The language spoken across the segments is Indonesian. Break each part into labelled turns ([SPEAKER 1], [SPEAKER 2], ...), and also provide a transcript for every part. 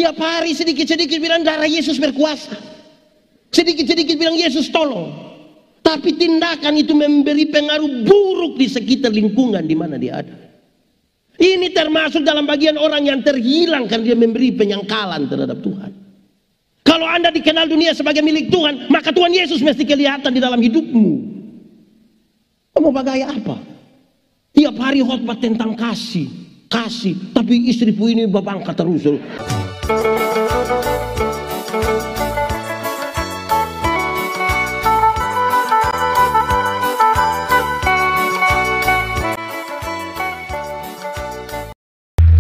[SPEAKER 1] Tiap hari sedikit-sedikit bilang darah Yesus berkuasa, sedikit-sedikit bilang Yesus tolong. Tapi tindakan itu memberi pengaruh buruk di sekitar lingkungan di mana dia ada. Ini termasuk dalam bagian orang yang terhilang karena dia memberi penyangkalan terhadap Tuhan. Kalau Anda dikenal dunia sebagai milik Tuhan, maka Tuhan Yesus mesti kelihatan di dalam hidupmu. Kamu bagaya apa? Tiap hari khotbah tentang kasih, tapi istriku ini babangka terus.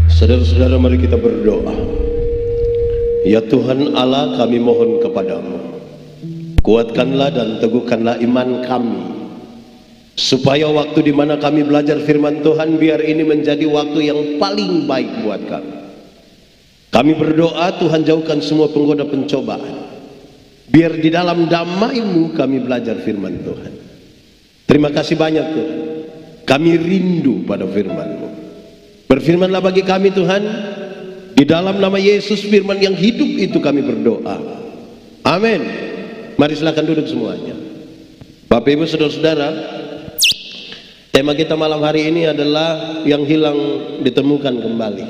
[SPEAKER 2] Saudara-saudara, mari kita berdoa. Ya Tuhan Allah, kami mohon kepadamu, kuatkanlah dan teguhkanlah iman kami, supaya waktu di mana kami belajar firman Tuhan, biar ini menjadi waktu yang paling baik buat kami. Kami berdoa, Tuhan jauhkan semua penggoda pencobaan, biar di dalam damai-Mu kami belajar firman Tuhan. Terima kasih banyak Tuhan, kami rindu pada firman-Mu. Berfirmanlah bagi kami Tuhan, di dalam nama Yesus firman yang hidup itu kami berdoa. Amin. Mari silakan duduk semuanya. Bapak Ibu saudara-saudara, tema kita malam hari ini adalah yang hilang ditemukan kembali.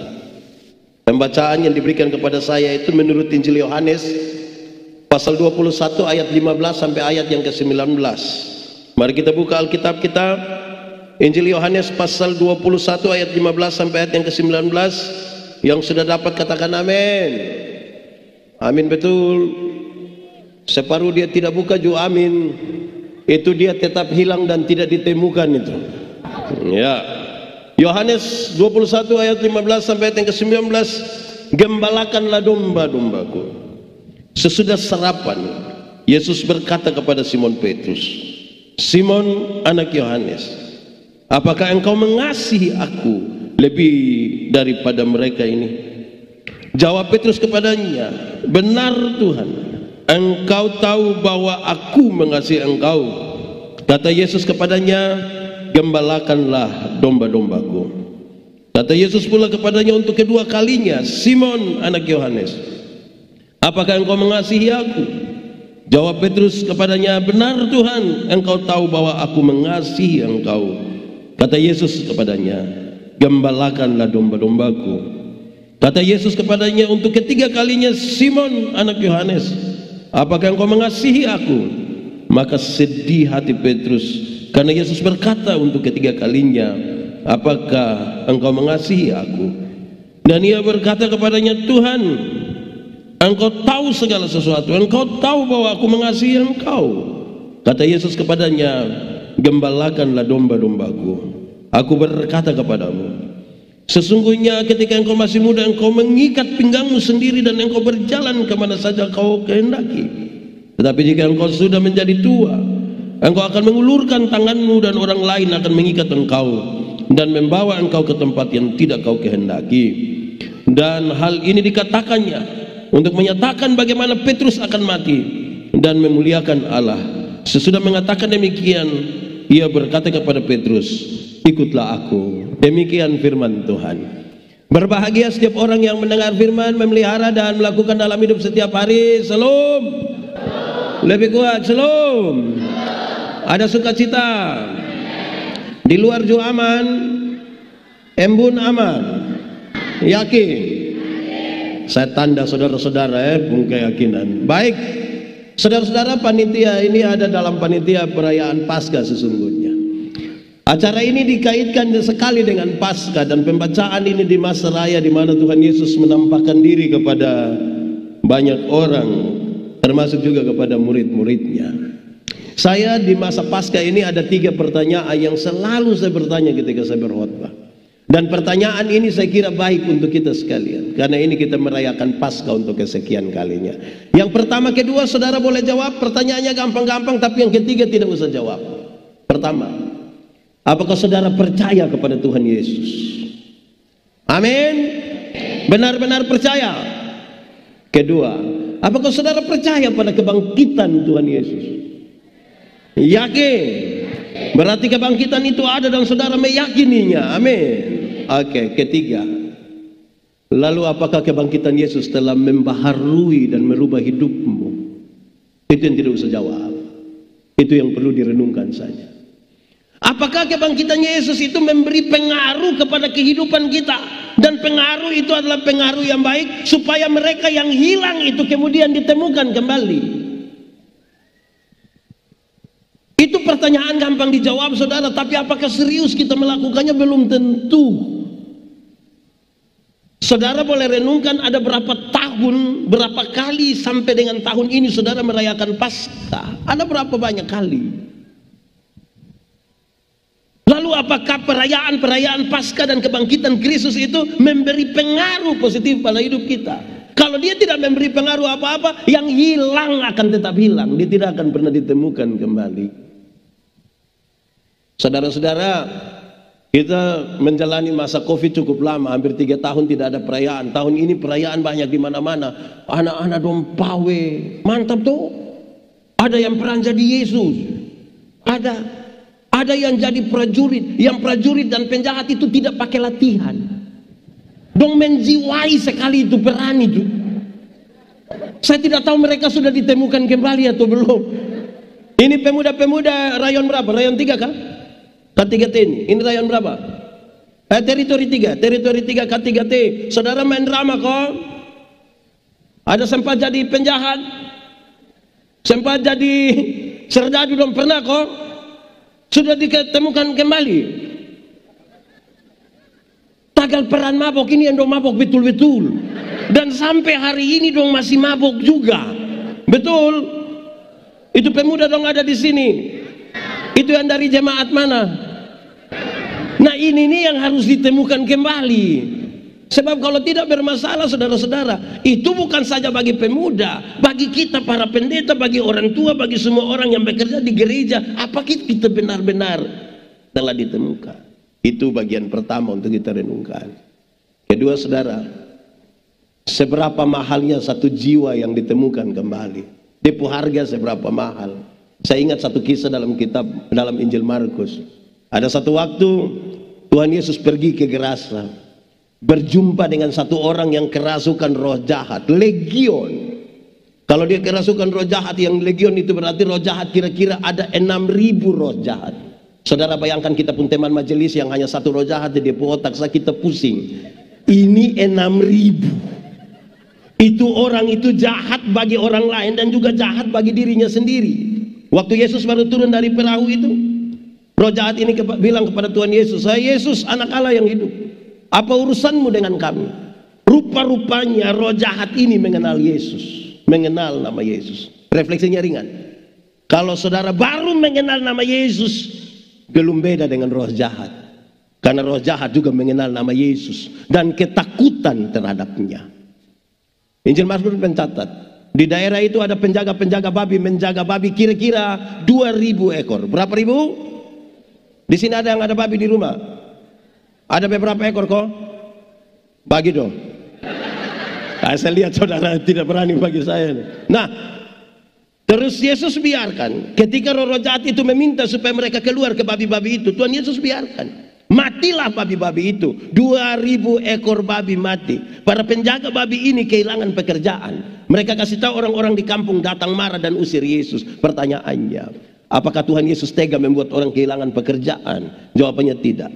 [SPEAKER 2] Pembacaan yang diberikan kepada saya itu menurut Injil Yohanes pasal 21 ayat 15 sampai ayat yang ke-19. Mari kita buka Alkitab kita, Injil Yohanes pasal 21 ayat 15 sampai ayat yang ke-19. Yang sudah dapat katakan amin. Amin betul. Separuh dia tidak buka juga amin. Itu dia tetap hilang dan tidak ditemukan itu. Ya. Yohanes 21 ayat 15 sampai ayat yang ke-19. Gembalakanlah domba-dombaku. Sesudah sarapan, Yesus berkata kepada Simon Petrus, Simon anak Yohanes, apakah engkau mengasihi aku lebih daripada mereka ini? Jawab Petrus kepadanya, benar Tuhan, engkau tahu bahwa aku mengasihi engkau. Kata Yesus kepadanya, gembalakanlah domba-dombaku. Kata Yesus pula kepadanya untuk kedua kalinya, Simon anak Yohanes, apakah engkau mengasihi aku? Jawab Petrus kepadanya, benar Tuhan, engkau tahu bahwa aku mengasihi engkau. Kata Yesus kepadanya, gembalakanlah domba-dombaku. Kata Yesus kepadanya untuk ketiga kalinya, Simon anak Yohanes, apakah engkau mengasihi aku? Maka sedih hati Petrus karena Yesus berkata untuk ketiga kalinya, apakah engkau mengasihi aku? Dan ia berkata kepadanya, Tuhan, engkau tahu segala sesuatu, engkau tahu bahwa aku mengasihi engkau. Kata Yesus kepadanya, gembalakanlah domba-dombaku. Aku berkata kepadamu, sesungguhnya ketika engkau masih muda, engkau mengikat pinggangmu sendiri dan engkau berjalan kemana saja kau kehendaki. Tetapi jika engkau sudah menjadi tua, engkau akan mengulurkan tanganmu dan orang lain akan mengikat engkau dan membawa engkau ke tempat yang tidak kau kehendaki. Dan hal ini dikatakannya untuk menyatakan bagaimana Petrus akan mati dan memuliakan Allah. Sesudah mengatakan demikian, ia berkata kepada Petrus, ikutlah aku. Demikian firman Tuhan. Berbahagia setiap orang yang mendengar firman, memelihara dan melakukan dalam hidup setiap hari. Shalom. Lebih kuat, shalom. Ada sukacita. Di luar juga aman, embun aman. Yakin. Saya tanda saudara-saudara punya keyakinan. Baik, saudara-saudara, panitia ini ada dalam panitia perayaan Paskah sesungguhnya. Acara ini dikaitkan sekali dengan Paskah dan pembacaan ini di masa raya di mana Tuhan Yesus menampakkan diri kepada banyak orang, termasuk juga kepada murid-muridnya. Saya di masa Paskah ini ada 3 pertanyaan yang selalu saya bertanya ketika saya berkhotbah. Dan pertanyaan ini saya kira baik untuk kita sekalian, karena ini kita merayakan Paskah untuk kesekian kalinya. Yang pertama, kedua, saudara boleh jawab. Pertanyaannya gampang-gampang, tapi yang ketiga tidak usah jawab. Pertama, apakah saudara percaya kepada Tuhan Yesus? Amin. Benar-benar percaya. Kedua, apakah saudara percaya pada kebangkitan Tuhan Yesus? Yakin. Berarti kebangkitan itu ada dan saudara meyakininya. Amin. Oke, ketiga, Lalu apakah kebangkitan Yesus telah membaharui dan merubah hidupmu? Itu yang tidak usah jawab. Itu yang perlu direnungkan saja.
[SPEAKER 1] Apakah kebangkitan Yesus itu memberi pengaruh kepada kehidupan kita? Dan pengaruh itu adalah pengaruh yang baik, supaya mereka yang hilang itu kemudian ditemukan kembali. Itu pertanyaan gampang dijawab, saudara. Tapi apakah serius kita melakukannya? Belum tentu. Saudara boleh renungkan, ada berapa tahun, berapa kali sampai dengan tahun ini saudara merayakan Paskah? Ada berapa banyak kali? Lalu apakah perayaan Paskah dan kebangkitan Kristus itu memberi pengaruh positif pada hidup kita? Kalau dia tidak memberi pengaruh apa-apa, yang hilang akan tetap hilang. Dia tidak akan pernah ditemukan kembali. Saudara-saudara, kita menjalani masa Covid cukup lama, hampir 3 tahun tidak ada perayaan. Tahun ini perayaan banyak di mana-mana. Anak-anak dong pawe, mantap tuh. Ada yang peran jadi Yesus. Ada yang jadi prajurit. Yang prajurit dan penjahat itu tidak pakai latihan. Dong menjiwai sekali itu peran itu. Saya tidak tahu mereka sudah ditemukan kembali atau belum. Ini pemuda-pemuda rayon berapa? Rayon 3 kah? K3T ini rayon berapa? Teritori 3 K3T. Saudara main drama kok? Ada sempat jadi penjahat, sempat jadi serdadu dong, pernah kok? Sudah ditemukan kembali. Tagal peran mabok ini yang dong mabok betul-betul. Dan sampai hari ini dong masih mabok juga. Betul? Itu pemuda dong ada di sini. Itu yang dari jemaat mana? Nah ini nih yang harus ditemukan kembali. Sebab kalau tidak bermasalah saudara-saudara, itu bukan saja bagi pemuda, bagi kita para pendeta, bagi orang tua, bagi semua orang yang bekerja di gereja. Apakah kita benar-benar telah ditemukan? Itu bagian pertama untuk kita renungkan. Kedua saudara, seberapa mahalnya satu jiwa yang ditemukan kembali? Depo harga seberapa mahal? Saya ingat satu kisah dalam Injil Markus. Ada satu waktu Tuhan Yesus pergi ke Gerasa, berjumpa dengan satu orang yang kerasukan roh jahat, legion. Kalau dia kerasukan roh jahat, yang legion itu berarti roh jahat kira-kira ada 6.000 roh jahat. Saudara bayangkan, kita pun teman majelis yang hanya satu roh jahat di depo otak saya, kita pusing. Ini 6.000. Itu orang itu jahat bagi orang lain dan juga jahat bagi dirinya sendiri. Waktu Yesus baru turun dari perahu itu, roh jahat ini bilang kepada Tuhan Yesus, "Saya Yesus, anak Allah yang hidup. Apa urusanmu dengan kami?" Rupa-rupanya roh jahat ini mengenal Yesus, mengenal nama Yesus. Refleksinya ringan. Kalau saudara baru mengenal nama Yesus, belum beda dengan roh jahat. Karena roh jahat juga mengenal nama Yesus dan ketakutan terhadapnya. Injil Markus mencatat, di daerah itu ada penjaga-penjaga babi, menjaga babi kira-kira 2.000 ekor. Berapa ribu? Di sini ada yang ada babi di rumah? Ada beberapa ekor kok? Bagi dong. Nah, saya lihat saudara tidak berani bagi saya. Nah, terus Yesus biarkan. Ketika roh jahat itu meminta supaya mereka keluar ke babi-babi itu, Tuhan Yesus biarkan. Matilah babi-babi itu. 2.000 ekor babi mati. Para penjaga babi ini kehilangan pekerjaan. Mereka kasih tahu orang-orang di kampung, datang marah dan usir Yesus. Pertanyaannya, apakah Tuhan Yesus tega membuat orang kehilangan pekerjaan? Jawabannya tidak.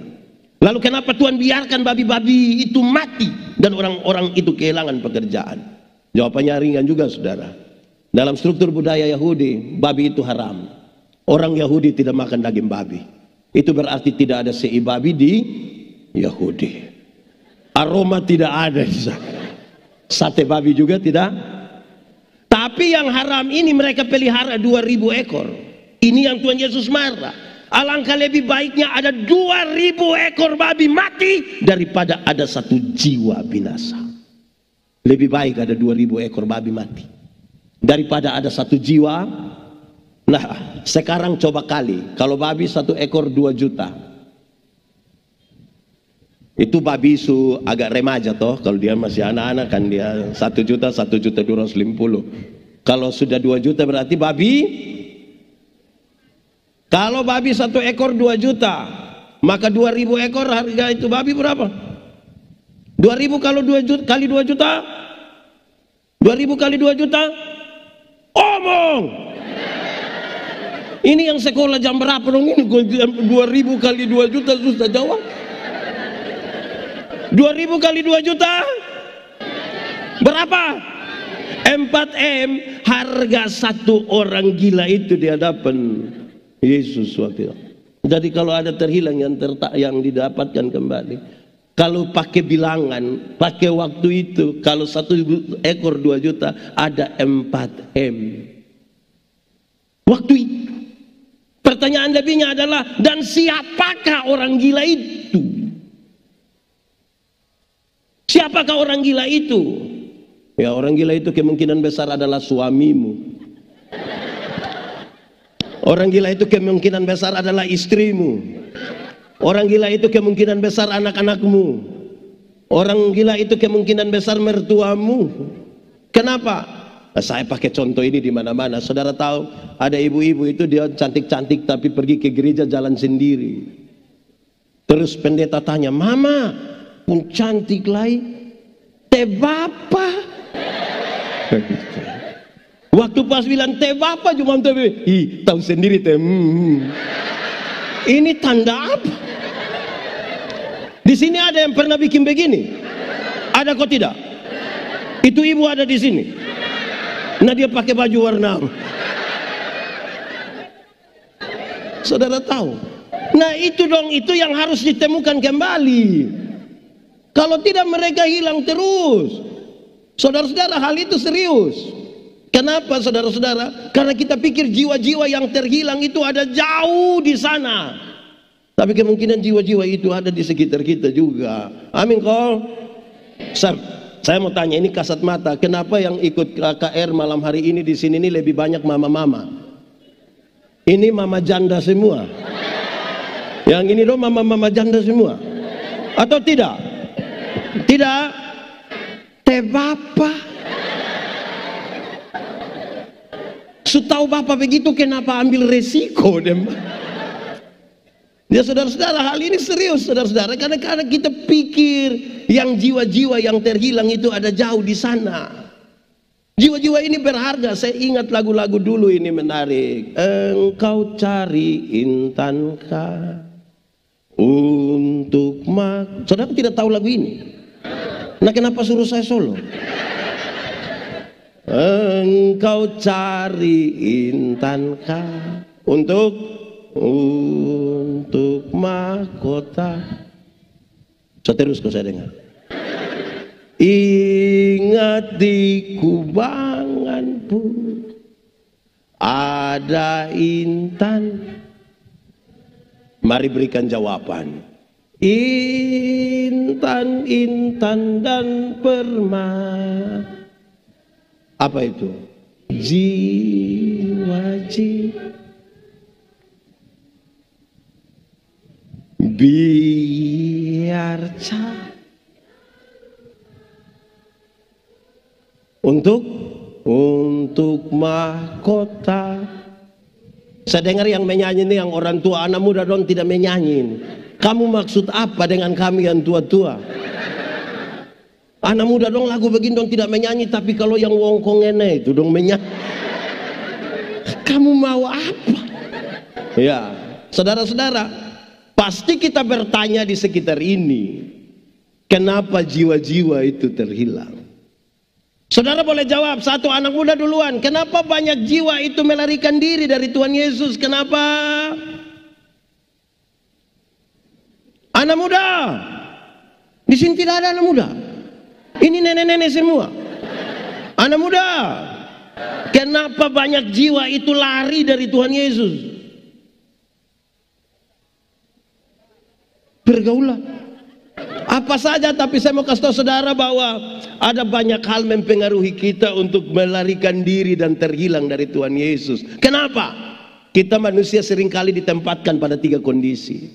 [SPEAKER 1] Lalu kenapa Tuhan biarkan babi-babi itu mati dan orang-orang itu kehilangan pekerjaan? Jawabannya ringan juga saudara. Dalam struktur budaya Yahudi, babi itu haram. Orang Yahudi tidak makan daging babi. Itu berarti tidak ada sei babi di Yahudi. Aroma tidak ada di sana. Sate babi juga tidak. Tapi yang haram ini mereka pelihara 2.000 ekor. Ini yang Tuhan Yesus marah. Alangkah lebih baiknya ada 2.000 ekor babi mati daripada ada satu jiwa binasa. Lebih baik ada 2.000 ekor babi mati daripada ada satu jiwa. Nah, sekarang coba kali, kalau babi satu ekor 2 juta. Itu babi su agak remaja toh, kalau dia masih anak-anak kan dia 1 juta, 1.250. Kalau sudah 2 juta berarti babi. Kalau babi satu ekor 2 juta, maka 2.000 ekor harga itu babi berapa? 2.000 kalau 2 juta, kali 2 juta? 2.000 kali 2 juta? Omong! Ini yang sekolah jam berapa dong ini? 2.000 kali 2 juta susah jawab. 2.000 kali 2 juta? Berapa? 4M harga satu orang gila itu di hadapan Yesus waktu itu. Jadi kalau ada terhilang yang didapatkan kembali. Kalau pakai bilangan, pakai waktu itu, kalau 1 ekor 2 juta, ada 4M. Waktu itu. Pertanyaan lebihnya adalah, dan siapakah orang gila itu? Siapakah orang gila itu? Ya, orang gila itu kemungkinan besar adalah suamimu. Orang gila itu kemungkinan besar adalah istrimu. Orang gila itu kemungkinan besar anak-anakmu. Orang gila itu kemungkinan besar mertuamu. Kenapa? Nah, saya pakai contoh ini di mana-mana. Saudara tahu ada ibu-ibu itu dia cantik-cantik tapi pergi ke gereja jalan sendiri. Terus pendeta tanya, "Mama pun cantik lagi, teh bapa?" Waktu pas bilang teh bapa cuma tahu sendiri teh. Ini tanda apa? Di sini ada yang pernah bikin begini? Ada kok tidak? Itu ibu ada di sini. Nah dia pakai baju warna. Saudara tahu? Nah itu dong, itu yang harus ditemukan kembali. Kalau tidak mereka hilang terus. Saudara-saudara, hal itu serius. Kenapa saudara-saudara? Karena kita pikir jiwa-jiwa yang terhilang itu ada jauh di sana. Tapi kemungkinan jiwa-jiwa itu ada di sekitar kita juga. Amin kok. Saya mau tanya, ini kasat mata, kenapa yang ikut KKR malam hari ini di sini ini lebih banyak mama-mama? Ini mama janda semua. Yang ini dong mama-mama janda semua. Atau tidak? Tidak. Teh bapa. Setahu bapak begitu, kenapa ambil resiko dem? Ya saudara-saudara, hal ini serius saudara-saudara, karena kita pikir yang jiwa-jiwa yang terhilang itu ada jauh di sana. Jiwa-jiwa ini berharga. Saya ingat lagu-lagu dulu ini menarik. Engkau cari intankah untuk Saudara tidak tahu lagu ini? Nah kenapa suruh saya solo? Engkau cari intankah untuk mahkota. So terus kau saya dengar. Ingat di kubangan pun ada intan. Mari berikan jawaban. Intan, intan dan permata. Apa itu? Jiwa-jiwa. Biar untuk mahkota. Saya dengar yang menyanyi ini yang orang tua, anak muda dong tidak menyanyi. Kamu maksud apa dengan kami yang tua-tua? Anak muda dong lagu begini dong tidak menyanyi, tapi kalau yang wongkong ini itu dong menyanyi. Kamu mau apa? Ya, saudara-saudara, pasti kita bertanya di sekitar ini, kenapa jiwa-jiwa itu terhilang? Saudara boleh jawab, satu anak muda duluan, kenapa banyak jiwa itu melarikan diri dari Tuhan Yesus? Kenapa? Anak muda, di sini tidak ada anak muda. Ini nenek-nenek semua. Anak muda, kenapa banyak jiwa itu lari dari Tuhan Yesus? Pergaulan. Apa saja, tapi saya mau kasih tahu saudara bahwa ada banyak hal mempengaruhi kita untuk melarikan diri dan terhilang dari Tuhan Yesus. Kenapa? Kita manusia seringkali ditempatkan pada 3 kondisi.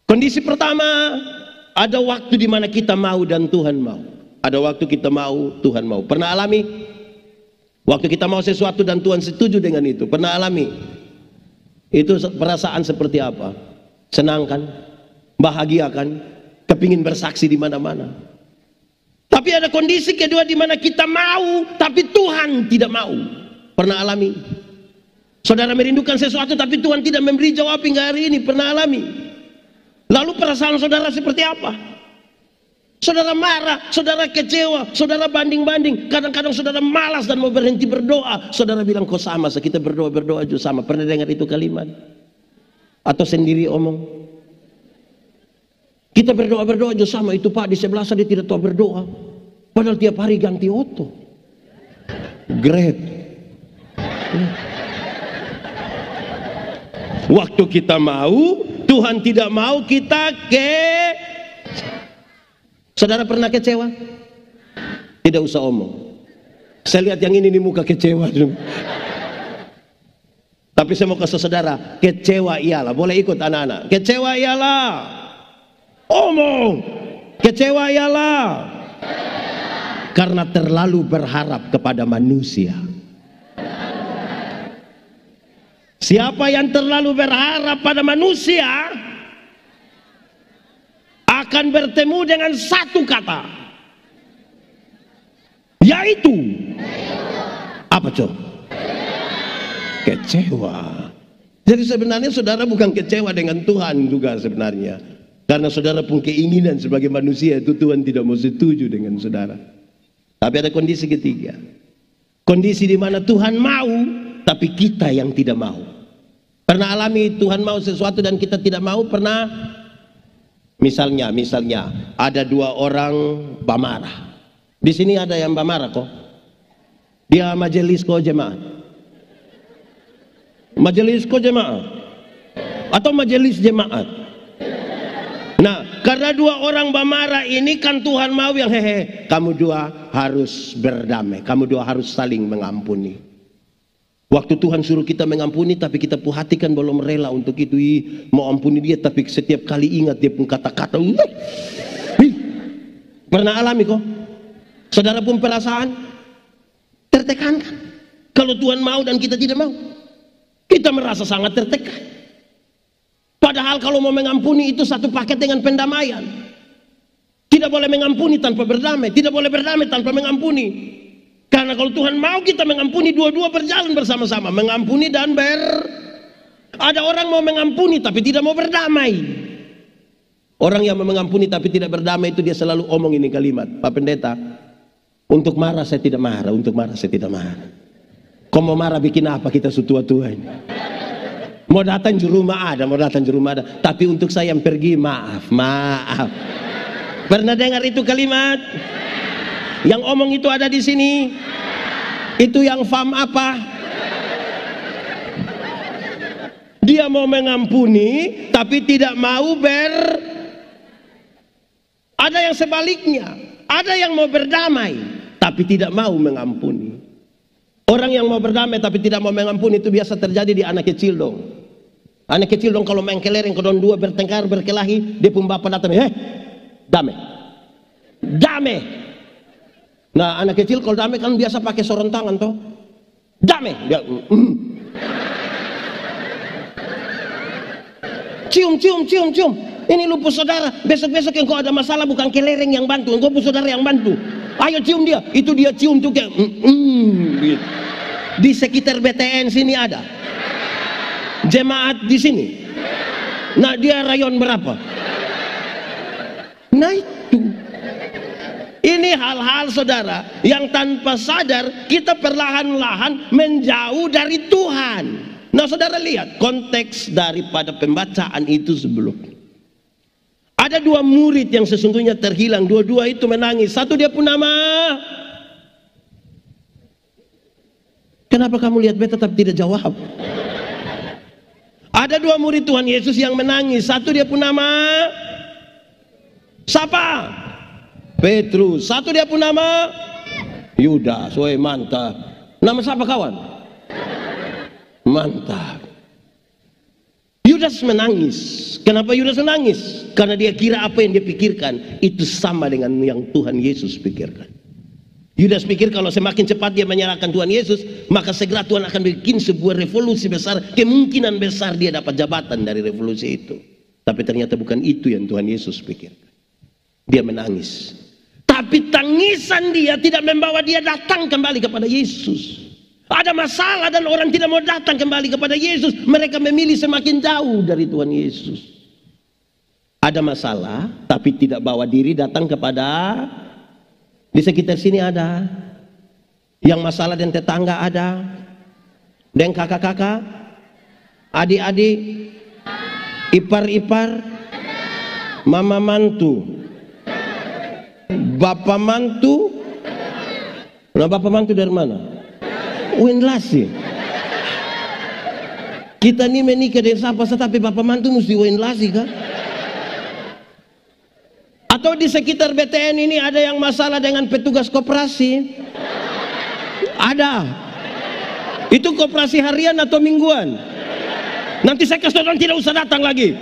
[SPEAKER 1] Kondisi pertama, ada waktu di mana kita mau dan Tuhan mau. Ada waktu kita mau, Tuhan mau. Pernah alami? Waktu kita mau sesuatu dan Tuhan setuju dengan itu. Pernah alami? Itu perasaan seperti apa? Senang kan? Bahagia kan? Kepingin bersaksi di mana-mana. Tapi ada kondisi kedua di mana kita mau, tapi Tuhan tidak mau. Pernah alami? Saudara merindukan sesuatu, tapi Tuhan tidak memberi jawab hingga hari ini. Pernah alami? Lalu perasaan saudara seperti apa? Saudara marah, saudara kecewa, saudara banding-banding. Kadang-kadang saudara malas dan mau berhenti berdoa. Saudara bilang, kok sama, kita berdoa juga sama. Pernah dengar itu kalimat? Atau sendiri omong? Kita berdoa juga sama. Itu Pak di sebelah saya dia tidak tahu berdoa. Padahal tiap hari ganti oto. Great. Waktu kita mau, Tuhan tidak mau, kita Saudara pernah kecewa? Tidak usah omong. Saya lihat yang ini di muka kecewa. Tapi saya mau kasih saudara, kecewa iyalah. Boleh ikut anak-anak. Kecewa iyalah. Omong. Kecewa ialah karena terlalu berharap kepada manusia. Siapa yang terlalu berharap pada manusia akan bertemu dengan satu kata, yaitu apa coba? Kecewa. Jadi sebenarnya saudara bukan kecewa dengan Tuhan juga sebenarnya. Karena saudara pun keinginan sebagai manusia itu Tuhan tidak mau setuju dengan saudara. Tapi ada kondisi ketiga. Kondisi di mana Tuhan mau, tapi kita yang tidak mau. Pernah alami Tuhan mau sesuatu dan kita tidak mau? Pernah? Misalnya ada dua orang bamarah. Di sini ada yang bamarah kok. Dia majelis kok jemaat. Majelis kok jemaat. Atau majelis jemaat. Nah, karena dua orang bamarah ini kan Tuhan mau yang kamu dua harus berdamai, kamu dua harus saling mengampuni. Waktu Tuhan suruh kita mengampuni, tapi kita hati kan belum rela untuk itu. Mau ampuni dia, tapi setiap kali ingat dia pun kata-kata. Pernah alami kok? Saudara pun perasaan tertekan kan? Kalau Tuhan mau dan kita tidak mau, kita merasa sangat tertekan. Padahal kalau mau mengampuni itu satu paket dengan pendamaian. Tidak boleh mengampuni tanpa berdamai. Tidak boleh berdamai tanpa mengampuni. Karena kalau Tuhan mau kita mengampuni, dua-dua berjalan bersama-sama. Mengampuni dan Ada orang mau mengampuni tapi tidak mau berdamai. Orang yang mau mengampuni tapi tidak berdamai itu dia selalu omong ini kalimat. Pak Pendeta, untuk marah saya tidak marah. Untuk marah saya tidak marah. Kau mau marah bikin apa kita sutua-tua ini? Mau datang di rumah ada, tapi untuk saya yang pergi maaf. Pernah dengar itu kalimat? Yang omong itu ada di sini. Itu yang faham apa? Dia mau mengampuni, tapi tidak mau Ada yang sebaliknya. Ada yang mau berdamai, tapi tidak mau mengampuni. Orang yang mau berdamai tapi tidak mau mengampuni itu biasa terjadi di anak kecil dong. Anak kecil dong kalau main kelereng kedon dua bertengkar berkelahi, dia pun bapak datang, damai. Nah anak kecil kalau damai kan biasa pakai sorong tangan toh, damai. Dia, cium. Ini lupus saudara. Besok yang kau ada masalah bukan kelereng yang bantu, engkau lupus saudara yang bantu. Ayo cium dia. Itu dia cium tuh kayak. Gitu. Di sekitar BTN sini ada. Jemaat di sini. Nah dia rayon berapa? Nah itu. Ini hal-hal saudara yang tanpa sadar kita perlahan-lahan menjauh dari Tuhan. Nah saudara lihat konteks daripada pembacaan itu sebelum. Ada dua murid yang sesungguhnya terhilang. Dua-dua itu menangis. Satu dia pun nama. Kenapa kamu lihat beta tetap tidak jawab? Ada dua murid Tuhan Yesus yang menangis. Satu dia pun nama siapa? Petrus. Satu dia pun nama Yudas. Woi mantap. Nama siapa kawan? Mantap. Yudas menangis. Kenapa Yudas menangis? Karena dia kira apa yang dia pikirkan itu sama dengan yang Tuhan Yesus pikirkan. Yudas pikir kalau semakin cepat dia menyerahkan Tuhan Yesus, maka segera Tuhan akan bikin sebuah revolusi besar. Kemungkinan besar dia dapat jabatan dari revolusi itu. Tapi ternyata bukan itu yang Tuhan Yesus pikirkan. Dia menangis. Tapi tangis Tangisan dia tidak membawa dia datang kembali kepada Yesus. Ada masalah dan orang tidak mau datang kembali kepada Yesus. Mereka memilih semakin jauh dari Tuhan Yesus. Ada masalah tapi tidak bawa diri datang kepada. Di sekitar sini ada yang masalah dan tetangga ada, dan kakak-kakak, adik-adik, ipar-ipar, mama mantu, bapak mantu. Nah, bapak mantu dari mana? Wenlasi. Kita ini menikah dengan siapa tapi bapak mantu mesti wenlasi kan? Atau di sekitar BTN ini ada yang masalah dengan petugas koperasi? Ada. Itu koperasi harian atau mingguan? Nanti saya kasih orang tidak usah datang lagi.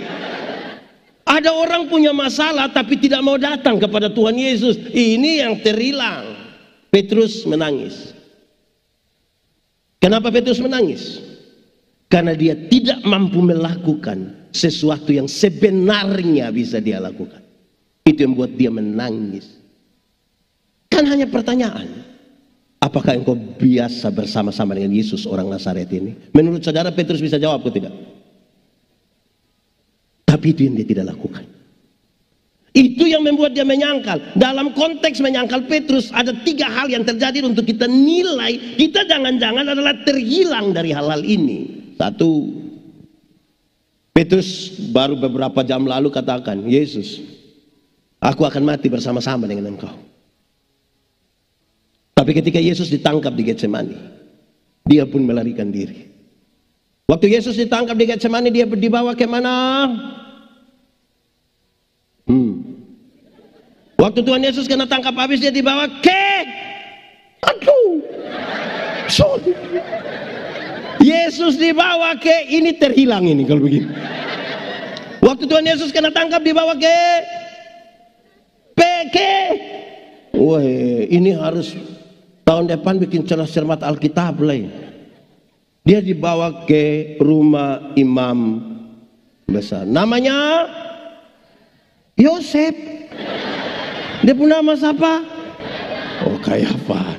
[SPEAKER 1] Ada orang punya masalah tapi tidak mau datang kepada Tuhan Yesus. Ini yang terhilang. Petrus menangis. Kenapa Petrus menangis? Karena dia tidak mampu melakukan sesuatu yang sebenarnya bisa dia lakukan. Itu yang membuat dia menangis. Kan hanya pertanyaan, apakah engkau biasa bersama-sama dengan Yesus orang Nazaret ini? Menurut saudara Petrus bisa jawab atau tidak? Tapi itu yang dia tidak lakukan. Itu yang membuat dia menyangkal. Dalam konteks menyangkal Petrus ada 3 hal yang terjadi untuk kita nilai. Kita jangan-jangan adalah terhilang dari hal-hal ini. 1, Petrus baru beberapa jam lalu katakan, Yesus, aku akan mati bersama-sama dengan engkau. Tapi ketika Yesus ditangkap di Getsemani, dia pun melarikan diri. Waktu Yesus ditangkap di Getsemani, dia dibawa ke mana? Waktu Tuhan Yesus kena tangkap habis, dia dibawa ke sorry. Yesus dibawa ke, ini terhilang ini kalau begini. Waktu Tuhan Yesus kena tangkap dibawa ke wah, ini harus tahun depan bikin cermat Alkitab lah. Dia dibawa ke rumah imam besar. Namanya Yosef. Dia punya nama siapa? Oh, Kayafas.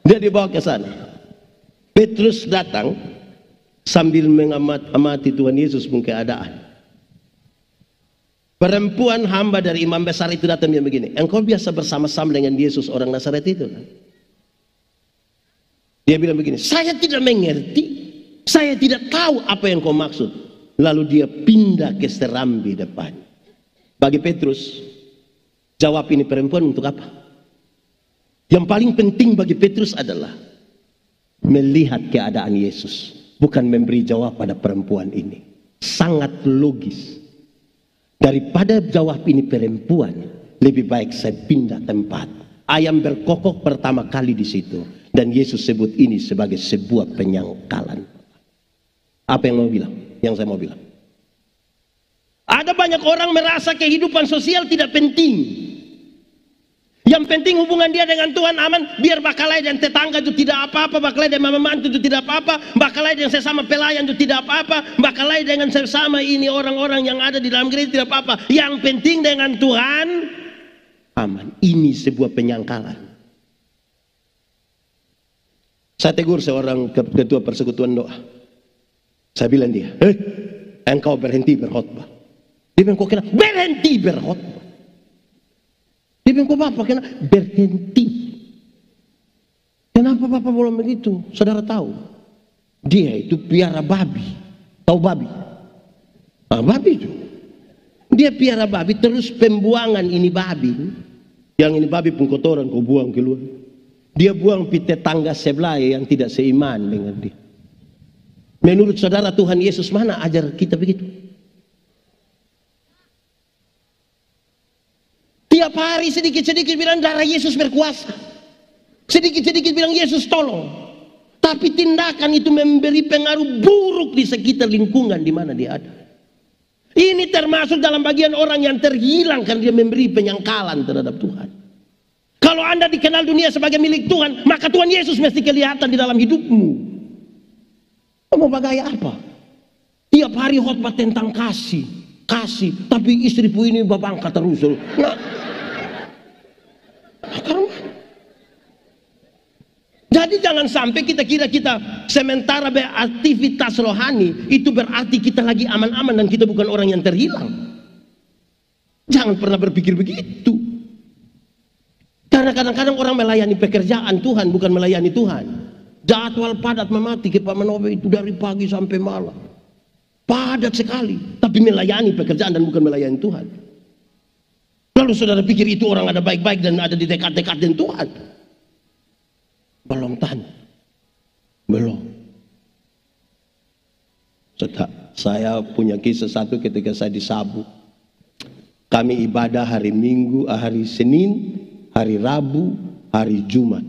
[SPEAKER 1] Dia dibawa ke sana. Petrus datang sambil mengamati Tuhan Yesus pun keadaan. Perempuan hamba dari imam besar itu datang dia begini, engkau biasa bersama-sama dengan Yesus orang Nazaret itu kan? Dia bilang begini, saya tidak mengerti, saya tidak tahu apa yang kau maksud. Lalu dia pindah ke serambi depan. Bagi Petrus, jawab ini perempuan untuk apa? Yang paling penting bagi Petrus adalah melihat keadaan Yesus, bukan memberi jawab pada perempuan ini. Sangat logis. Daripada jawab ini perempuan, lebih baik saya pindah tempat. Ayam berkokok pertama kali di situ, dan Yesus sebut ini sebagai sebuah penyangkalan. Apa yang mau bilang? Yang saya mau bilang. Ada banyak orang merasa kehidupan sosial tidak penting. Yang penting hubungan dia dengan Tuhan aman. Biar bakalai dan tetangga itu tidak apa-apa, bakalai dan mama mantu itu tidak apa-apa, bakalai dengan sesama pelayan itu tidak apa-apa, bakalai dengan sesama ini orang-orang yang ada di dalam gereja tidak apa-apa. Yang penting dengan Tuhan aman. Ini sebuah penyangkalan. Saya tegur seorang ketua persekutuan doa. Saya bilang dia, engkau berhenti berkhotbah. Dia bilang, kok kena berhenti berkhotbah? Dia bilang, kok Bapak kena berhenti? Kenapa Bapak belum begitu? Saudara tahu, dia itu piara babi. Tahu babi? Ah, babi itu. Dia piara babi, terus pembuangan ini babi. Yang ini babi pun kotoran, kau buang keluar. Dia buang pi tetangga sebelah yang tidak seiman dengan dia. Menurut saudara Tuhan Yesus mana ajar kita begitu? Tiap hari sedikit-sedikit bilang darah Yesus berkuasa. Sedikit-sedikit bilang Yesus tolong. Tapi tindakan itu memberi pengaruh buruk di sekitar lingkungan di mana dia ada. Ini termasuk dalam bagian orang yang terhilang karena dia memberi penyangkalan terhadap Tuhan. Kalau Anda dikenal dunia sebagai milik Tuhan, maka Tuhan Yesus mesti kelihatan di dalam hidupmu. Mau bagaya apa? Tiap hari khotbah tentang kasih, tapi istriku ini babangka terus. Nah, karuan. Jadi jangan sampai kita kira kita sementara beraktivitas rohani itu berarti kita lagi aman-aman dan kita bukan orang yang terhilang. Jangan pernah berpikir begitu. Karena kadang-kadang orang melayani pekerjaan Tuhan bukan melayani Tuhan. Jadwal padat memati ke Pak Manobe itu dari pagi sampai malam. Padat sekali, tapi melayani pekerjaan dan bukan melayani Tuhan. Lalu saudara pikir itu orang ada baik-baik dan ada di dekat-dekat dengan Tuhan? Belum tahan, belum. Saya punya kisah satu ketika saya di Sabu. Kami ibadah hari Minggu, hari Senin, hari Rabu, hari Jumat.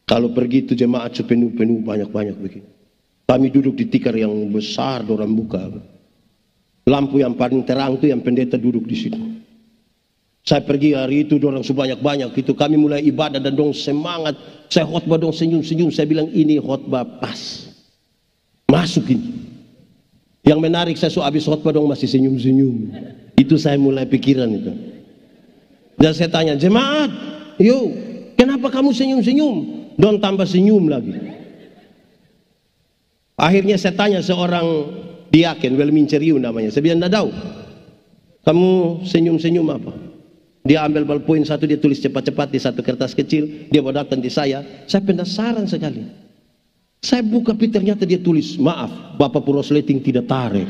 [SPEAKER 1] Kalau pergi itu jemaat sepenuh-penuh banyak-banyak begini. Kami duduk di tikar yang besar, dorang buka. Lampu yang paling terang itu yang pendeta duduk di situ. Saya pergi hari itu dorang sebanyak-banyak itu kami mulai ibadah dan dong semangat. Saya khotbah dong senyum-senyum. Saya bilang ini khotbah pas. Masuk ini. Yang menarik saya habis khotbah dong masih senyum-senyum. Itu saya mulai pikiran itu. Dan saya tanya jemaat, yo kenapa kamu senyum-senyum? Dong tambah senyum lagi. Akhirnya saya tanya seorang diaken, Welmin Ceriu namanya. Saya bilang, "Nggak tahu. Kamu senyum-senyum apa?" Dia ambil ballpoint satu, dia tulis cepat-cepat di satu kertas kecil. Dia mau datang di saya penasaran sekali. Saya buka ternyata dia tulis, "Maaf, Bapak Purosleting tidak tarik."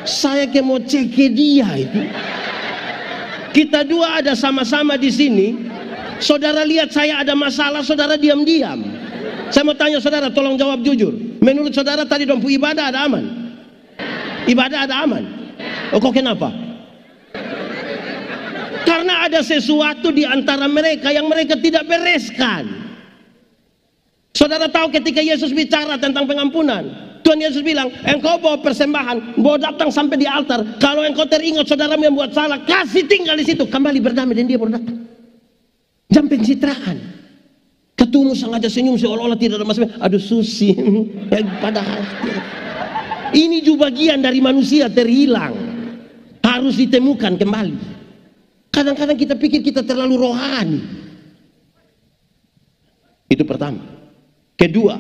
[SPEAKER 1] Saya kayak mau cek ke dia itu. Kita dua ada sama-sama di sini. Saudara lihat saya ada masalah, saudara diam-diam. Saya mau tanya saudara, tolong jawab jujur. Menurut saudara tadi dompu ibadah ada aman? Ibadah ada aman? Oh, kok kenapa? Karena ada sesuatu di antara mereka yang mereka tidak bereskan. Saudara tahu ketika Yesus bicara tentang pengampunan, Tuhan Yesus bilang, engkau bawa persembahan, bawa datang sampai di altar. Kalau engkau teringat saudaramu yang buat salah, kasih tinggal di situ, kembali berdamai dan dia baru datang. Jam pencitraan. Ketemu sengaja senyum seolah-olah tidak ada masalah. Aduh Susi, padahal ini juga bagian dari manusia terhilang. Harus ditemukan kembali. Kadang-kadang kita pikir kita terlalu rohani. Itu pertama. Kedua,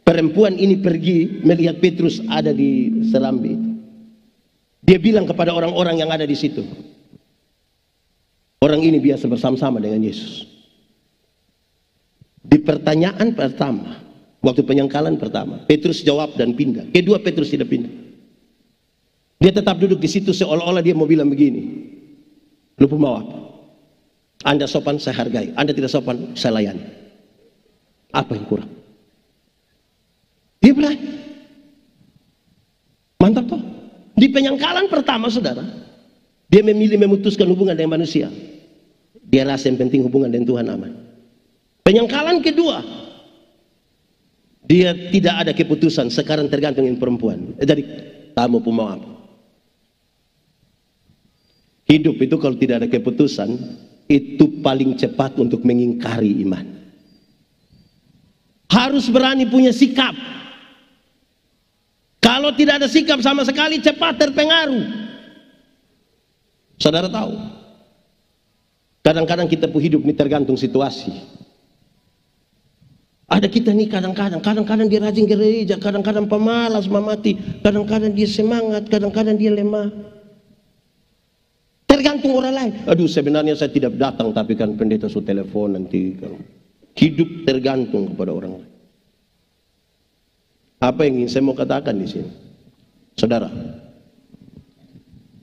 [SPEAKER 1] perempuan ini pergi melihat Petrus ada di serambi itu. Dia bilang kepada orang-orang yang ada di situ, orang ini biasa bersama-sama dengan Yesus. Di pertanyaan pertama, waktu penyangkalan pertama, Petrus jawab dan pindah. Kedua, Petrus tidak pindah. Dia tetap duduk di situ seolah-olah dia mau bilang begini, "Lu mau apa? Anda sopan, saya hargai. Anda tidak sopan, saya layani. Apa yang kurang?" Dia bilang, mantap toh. Di penyangkalan pertama saudara, dia memilih memutuskan hubungan dengan manusia. Dia rasa yang penting hubungan dengan Tuhan aman. Penyangkalan kedua, dia tidak ada keputusan, sekarang tergantung dengan perempuan. Jadi kamu pun mau apa? Hidup itu kalau tidak ada keputusan, itu paling cepat untuk mengingkari iman. Harus berani punya sikap. Kalau tidak ada sikap sama sekali, cepat terpengaruh. Saudara tahu, kadang-kadang kita pun hidup ini tergantung situasi. Ada kita nih kadang-kadang dia rajin gereja, kadang-kadang pemalas memati, kadang-kadang dia semangat, kadang-kadang dia lemah. Tergantung orang lain. Aduh, sebenarnya saya tidak datang, tapi kan pendeta suruh telepon nanti. Hidup tergantung kepada orang lain. Apa yang ingin saya mau katakan di sini, saudara?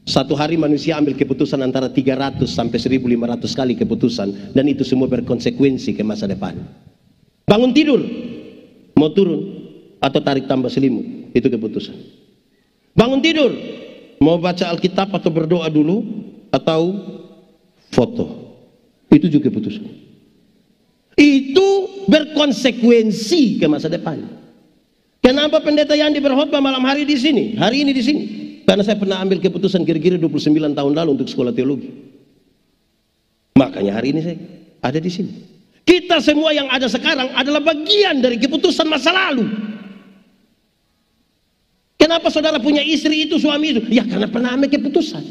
[SPEAKER 1] Satu hari manusia ambil keputusan antara 300 sampai 1500 kali keputusan, dan itu semua berkonsekuensi ke masa depan. Bangun tidur, mau turun atau tarik tambah selimut, itu keputusan. Bangun tidur, mau baca Alkitab atau berdoa dulu, atau foto, itu juga keputusan. Itu berkonsekuensi ke masa depan. Kenapa pendeta Yandi berkhotbah malam hari di sini, hari ini di sini? Karena saya pernah ambil keputusan kira-kira 29 tahun lalu untuk sekolah teologi. Makanya hari ini saya ada di sini. Kita semua yang ada sekarang adalah bagian dari keputusan masa lalu. Kenapa saudara punya istri itu, suami itu? Ya karena pernah ambil keputusan.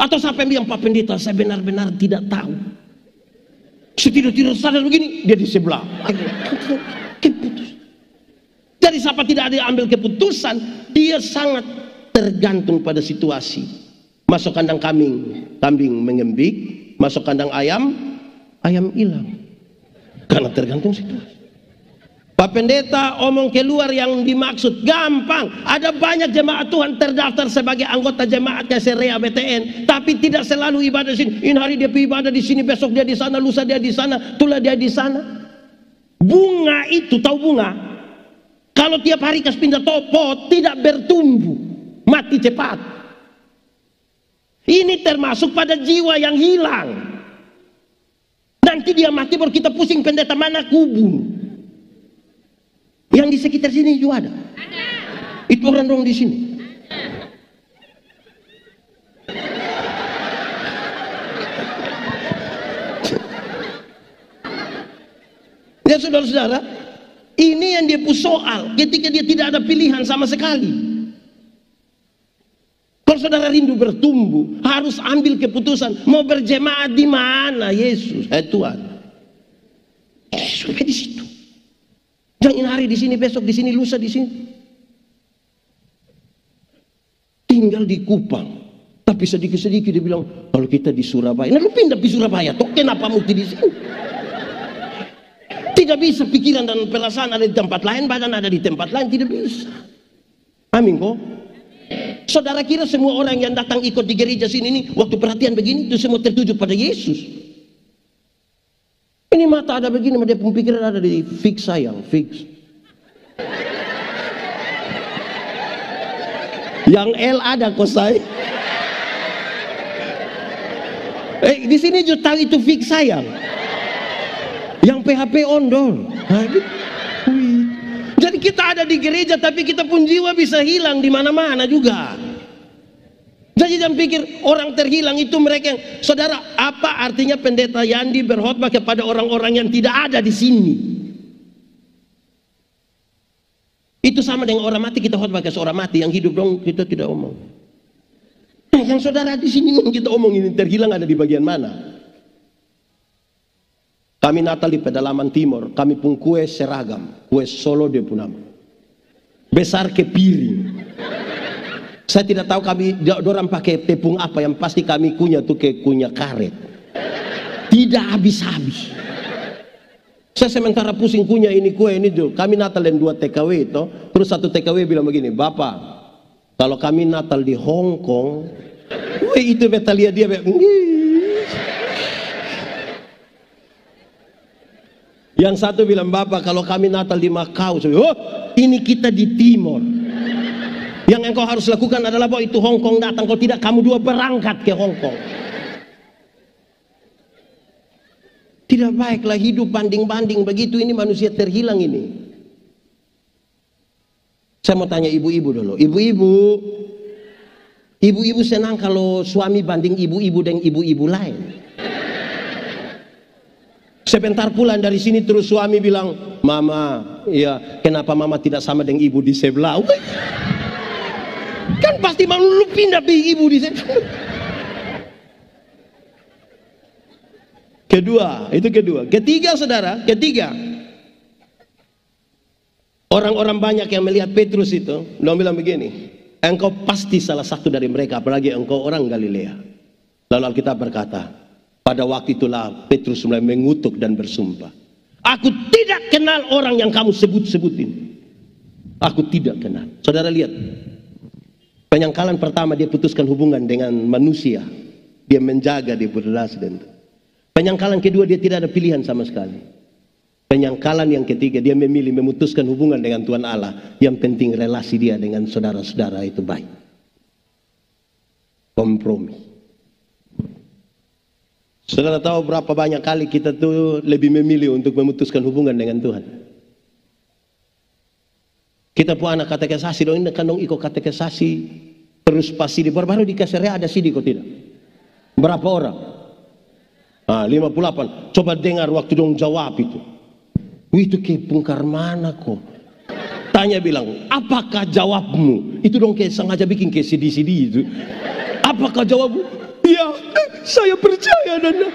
[SPEAKER 1] Atau sampai bilang, Pak Pendeta, saya benar-benar tidak tahu. Setidak-tidak sadar begini, dia di sebelah. Keputusan. Jadi siapa tidak ada ambil keputusan, dia sangat tergantung pada situasi. Masuk kandang kambing mengembik. Masuk kandang ayam hilang. Karena tergantung situasi. Pak Pendeta omong keluar yang dimaksud gampang. Ada banyak jemaat Tuhan terdaftar sebagai anggota jemaat Kaserea BTN, tapi tidak selalu ibadah di sini. Ini hari dia ibadah di sini, besok dia di sana, lusa dia di sana, tula dia di sana. Bunga itu, tahu bunga? Kalau tiap hari kas pindah topot, tidak bertumbuh, mati cepat. Ini termasuk pada jiwa yang hilang. Nanti dia mati baru kita pusing, pendeta mana kubur. Yang di sekitar sini juga ada. Itu orang-orang di sini. Ya saudara-saudara, ini yang dia soal ketika dia tidak ada pilihan sama sekali. Kalau saudara rindu bertumbuh, harus ambil keputusan mau berjemaat di mana, Yesus, Tuhan. Sampai di situ. Jangan hari di sini, besok di sini, lusa di sini. Tinggal di Kupang, tapi sedikit-sedikit dia bilang, kalau kita di Surabaya, nah lu pindah di Surabaya, toh kenapa mesti di sini? Tidak bisa pikiran dan perasaan ada di tempat lain, badan ada di tempat lain, tidak bisa. Amin kok. Saudara kira semua orang yang datang ikut di gereja sini ini, waktu perhatian begini itu semua tertuju pada Yesus? Ini mata ada begini, dia pemikiran ada di fix sayang, fix. Yang L ada kok saya. Di sini juga tahu itu fix sayang. Yang PHP ondol. Jadi kita ada di gereja tapi kita pun jiwa bisa hilang di mana-mana juga. Jadi jangan pikir orang terhilang itu mereka yang, saudara, apa artinya pendeta Yandi berkhotbah kepada orang-orang yang tidak ada di sini? Itu sama dengan orang mati, kita khotbah ke seorang mati, yang hidup dong kita tidak omong. Nah, yang saudara di sini kita omong ini terhilang ada di bagian mana? Kami Natal di pedalaman timur, kami pun kue seragam, kue Solo dia pun nama. Besar ke piring. Saya tidak tahu kami dorang pakai tepung apa, yang pasti kami kunyah tuh kayak kunyah karet. Tidak habis-habis. Saya sementara pusing kunyah ini kue ini tuh. Kami Natal dan 2 TKW itu, terus 1 TKW bilang begini, Bapak, kalau kami Natal di Hong Kong, itu betalia dia. Yang satu bilang, Bapak, kalau kami Natal di Macau, oh, ini kita di Timur. Yang engkau harus lakukan adalah bahwa itu Hong Kong datang, kalau tidak kamu dua berangkat ke Hong Kong. Tidak baiklah hidup banding-banding begitu, ini manusia terhilang ini. Saya mau tanya ibu-ibu dulu. Ibu-ibu senang kalau suami banding ibu-ibu dengan ibu-ibu lain. Sebentar pulang dari sini terus suami bilang, Mama, ya kenapa Mama tidak sama dengan ibu di sebelah? Kan pasti mau lu pindah di ibu di sana. Kedua. Ketiga saudara, orang-orang banyak yang melihat Petrus itu, dia bilang begini, engkau pasti salah satu dari mereka, apalagi engkau orang Galilea. Lalu Alkitab berkata, pada waktu itulah Petrus mulai mengutuk dan bersumpah, aku tidak kenal orang yang kamu sebut-sebutin. Aku tidak kenal. Saudara lihat, penyangkalan pertama dia putuskan hubungan dengan manusia. Dia menjaga, dia berrelasi dengan itu. Penyangkalan kedua dia tidak ada pilihan sama sekali. Penyangkalan yang ketiga dia memilih memutuskan hubungan dengan Tuhan Allah. Yang penting relasi dia dengan saudara-saudara itu baik. Kompromi. Saudara tahu berapa banyak kali kita tuh lebih memilih untuk memutuskan hubungan dengan Tuhan. Kita pun anak katekesasi dong, ini kan dong ikut katekesasi terus pasti di baru di Kaserea ada sidi kok tidak? Berapa orang? 58. Coba dengar waktu dong jawab itu. Itu kayak pungkar mana kok? Tanya bilang, apakah jawabmu? Itu dong kayak sengaja bikin kayak sedih-sedih itu. Apakah jawabmu? Ya, saya percaya Nona.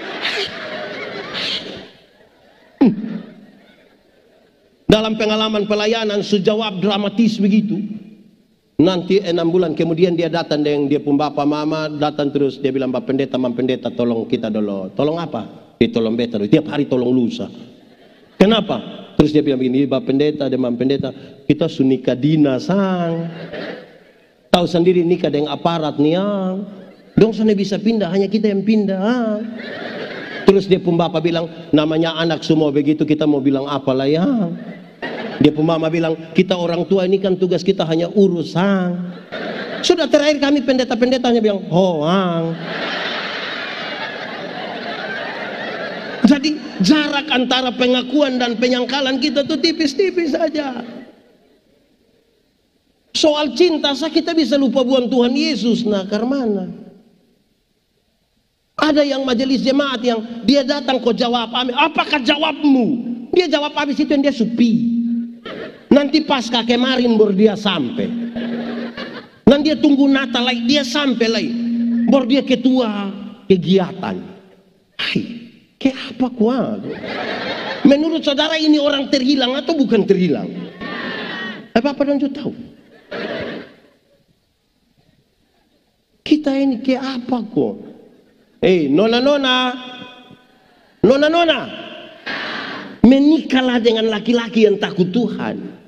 [SPEAKER 1] Dalam pengalaman pelayanan sejawab dramatis begitu. Nanti 6 bulan kemudian dia datang dengan dia pun bapak mama datang terus dia bilang, Pak Pendeta, Mam Pendeta tolong kita dulu. Tolong apa? Dia tolong beta dulu. Tiap hari tolong lusa. Kenapa? Terus dia bilang begini, Pak Pendeta dan Mam Pendeta, kita su nikah dina sang. Tahu sendiri nikah dengan aparat nih yang. Dong sana bisa pindah, hanya kita yang pindah. Terus dia pun bapak bilang, namanya anak semua begitu, kita mau bilang apalah yang. Dia pun mama bilang, kita orang tua ini kan tugas kita hanya urusan. Sudah terakhir kami pendeta-pendetanya bilang, hoang. Jadi jarak antara pengakuan dan penyangkalan kita tuh tipis-tipis saja. Soal cinta kita bisa lupa buang Tuhan Yesus. Nah, karena ada yang majelis jemaat yang dia datang kok jawab amin. Apakah jawabmu? Dia jawab habis itu yang dia supi. Nanti pasca kemarin baru dia sampai. Nanti dia tunggu Natal lagi dia sampai lagi. Baru dia ketua kegiatan. Hai, kayak apa kuat? Menurut saudara ini orang terhilang atau bukan terhilang? Apa dong tahu? Kita ini kayak apa kok? Nona-nona, nona-nona, menikahlah dengan laki-laki yang takut Tuhan.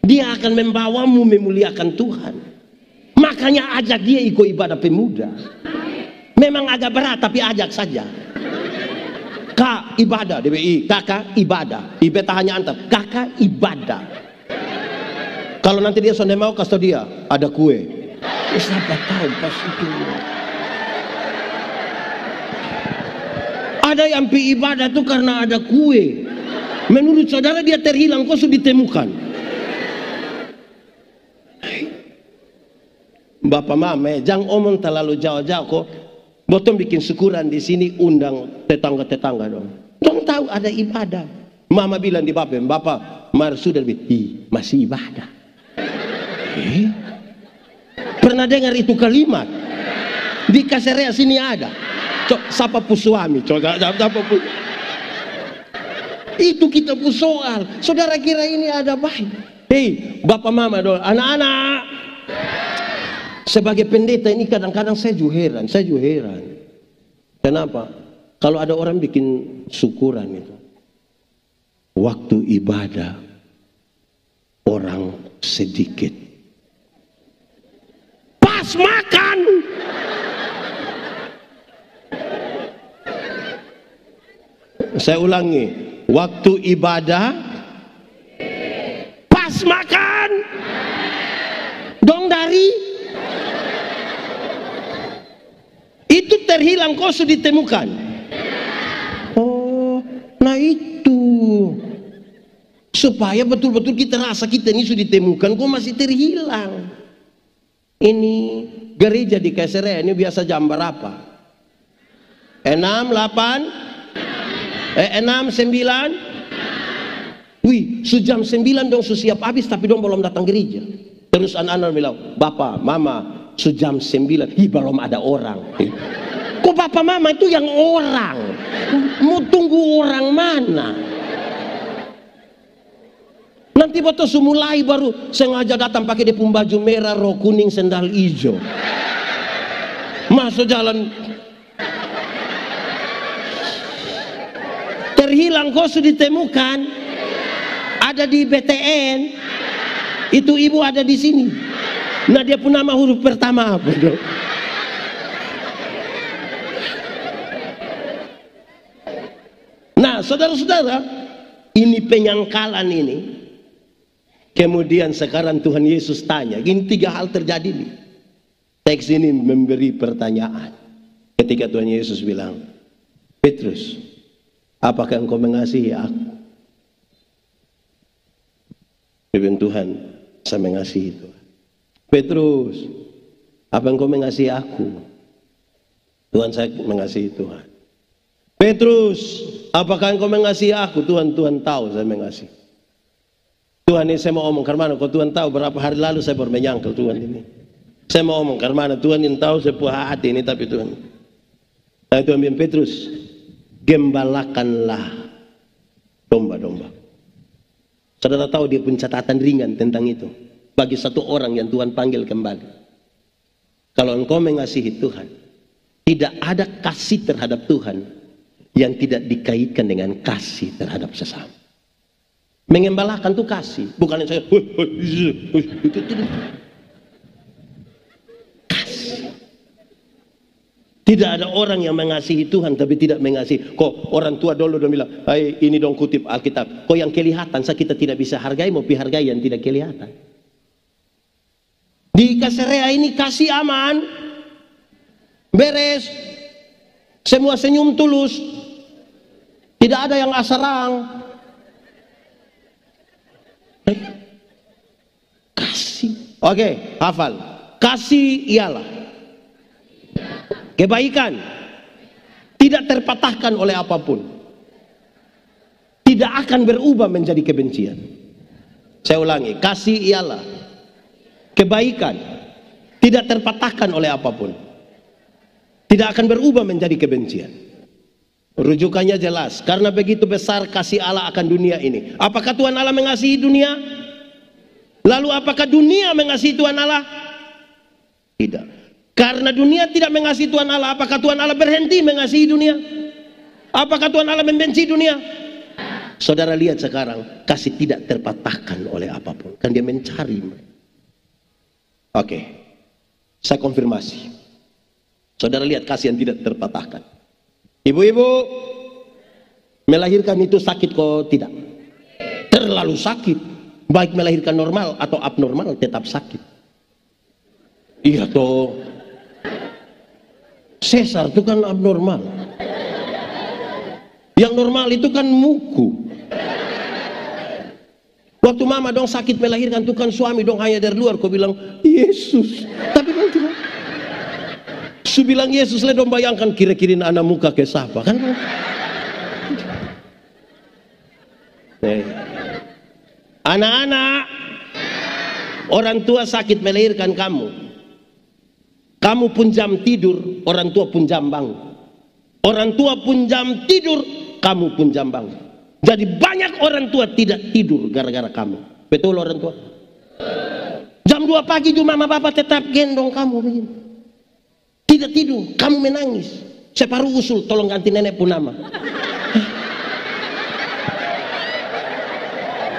[SPEAKER 1] Dia akan membawamu memuliakan Tuhan. Makanya ajak dia ikut ibadah pemuda. Memang agak berat tapi ajak saja. Kak ibadah, DBI, kakak ibadah. Ibeta hanya antar, kakak ibadah. Kalau nanti dia sonde mau kasih dia, ada kue. Siapa tahu pas itu. Ada yang pi ibadah tuh karena ada kue. Menurut saudara dia terhilang, kok sudah ditemukan? Bapak mama, jangan omong terlalu jauh-jauh kok. Botong bikin syukuran di sini, undang tetangga-tetangga dong. Dong tahu ada ibadah. Mama bilang di bapak, Mar sudah masih ibadah. Pernah dengar itu kalimat? Di Kaserea sini ada. Siapa pu suami? Itu kita pu soal. Saudara kira ini ada baik? Bapak mama dong, anak-anak. Sebagai pendeta ini kadang-kadang saya juga heran. Kenapa? Kalau ada orang bikin syukuran itu, waktu ibadah orang sedikit, pas makan saya ulangi, waktu ibadah pas makan dong dari itu terhilang kok sudah ditemukan. Oh, nah itu supaya betul-betul kita rasa kita ini sudah ditemukan kok masih terhilang. Ini gereja di Kaserea ini biasa jam berapa? 6, 8 6, 9. Wih, sejam 9 dong siap habis tapi dong belum datang gereja. Terus anak-anak bilang, Bapak, Mama, sejam 9, belum ada orang. Kok Bapak Mama itu yang orang? Mau tunggu orang mana? Nanti waktu mulai baru sengaja datang pakai dia pun baju merah, rok kuning, sendal hijau. Masuk jalan. Terhilang kok sudah ditemukan. Ada di BTN. Itu ibu ada di sini. Nah dia pun nama huruf pertama apa dong? Nah saudara-saudara, ini penyangkalan ini. Kemudian sekarang Tuhan Yesus tanya, gini 3 hal terjadi nih. Teks ini memberi pertanyaan. Ketika Tuhan Yesus bilang, Petrus, apakah engkau mengasihi aku? Dia bilang, Tuhan, saya mengasihi Tuhan. Petrus, apa engkau mengasihi aku? Tuhan, saya mengasihi Tuhan. Petrus, apakah engkau mengasihi aku? Tuhan, Tuhan tahu saya mengasihi. Tuhan ini saya mau omong karena kau Tuhan tahu berapa hari lalu saya baru menyangkal Tuhan ini. Saya mau omong karena Tuhan ini tahu saya punya hati ini, tapi Tuhan. Nah, Tuhan bilang Petrus, gembalakanlah domba-domba. Saudara tahu dia punya catatan ringan tentang itu. Bagi satu orang yang Tuhan panggil kembali. Kalau engkau mengasihi Tuhan, tidak ada kasih terhadap Tuhan yang tidak dikaitkan dengan kasih terhadap sesama. Mengembalakan itu kasih, bukan yang saya kasih. Tidak ada orang yang mengasihi Tuhan tapi tidak mengasihi. Kok orang tua dulu dong bilang, "Hai, ini dong kutip Alkitab. Kok yang kelihatan kita tidak bisa hargai, mau hargai yang tidak kelihatan." Di Kaisarea ini kasih aman, beres, semua senyum tulus, tidak ada yang asarang. Kasih. Oke, hafal. Kasih ialah kebaikan, tidak terpatahkan oleh apapun, tidak akan berubah menjadi kebencian. Saya ulangi, kasih ialah kebaikan, tidak terpatahkan oleh apapun, tidak akan berubah menjadi kebencian. Rujukannya jelas, karena begitu besar kasih Allah akan dunia ini. Apakah Tuhan Allah mengasihi dunia? Lalu apakah dunia mengasihi Tuhan Allah? Tidak. Karena dunia tidak mengasihi Tuhan Allah, apakah Tuhan Allah berhenti mengasihi dunia? Apakah Tuhan Allah membenci dunia? Saudara lihat sekarang, kasih tidak terpatahkan oleh apapun. Kan dia mencari. Oke, saya konfirmasi. Saudara lihat kasih yang tidak terpatahkan. Ibu-ibu, melahirkan itu sakit kok? Tidak. Terlalu sakit. Baik melahirkan normal atau abnormal tetap sakit. Iya toh. Sesar itu kan abnormal. Yang normal itu kan muku. Waktu mama dong sakit melahirkan itu kan suami dong hanya dari luar kau bilang Yesus. Tapi kan tidak. Su bilang Yesus le dong bayangkan kira-kira anak muka ke siapa kan? Anak-anak, orang tua sakit melahirkan kamu. Kamu pun jam tidur, orang tua pun jam bangun. Orang tua pun jam tidur, kamu pun jam bangun. Jadi banyak orang tua tidak tidur gara-gara kamu. Betul orang tua? Jam 2 pagi juga mama bapak tetap gendong kamu begini. Tidak tidur, kamu menangis. Separuh usul, tolong ganti nenek pun nama.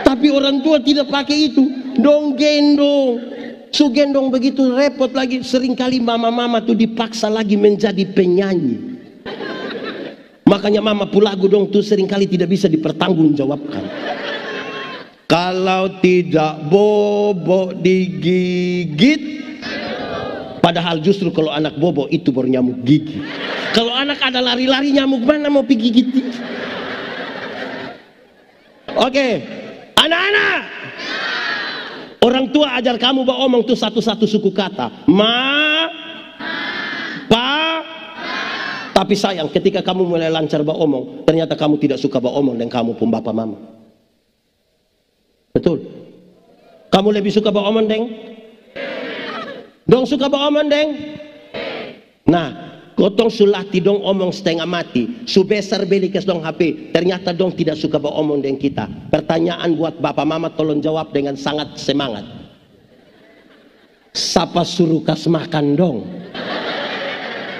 [SPEAKER 1] Tapi orang tua tidak pakai itu, dong gendong. Su gendong begitu repot lagi. Seringkali mama-mama tuh dipaksa lagi menjadi penyanyi. Makanya mama pulagu dong tuh seringkali tidak bisa dipertanggungjawabkan. Kalau tidak bobo digigit. Padahal justru kalau anak bobo itu baru nyamuk gigi. Kalau anak ada lari-lari nyamuk mana mau pergi gigit. Oke, anak-anak. Orang tua ajar kamu bahwa omong tuh satu-satu suku kata. Ma, pa. Tapi sayang ketika kamu mulai lancar bahwa omong, ternyata kamu tidak suka bahwa omong dan kamu pun bapak mama. Betul? Kamu lebih suka bahwa omong deng? Dong suka bahwa omong deng? Nah, gotong sulati dong omong setengah mati. Subesar belikes dong HP. Ternyata dong tidak suka bahwa omong deng kita. Pertanyaan buat bapak mama tolong jawab dengan sangat semangat. Siapa suruh kas makan dong?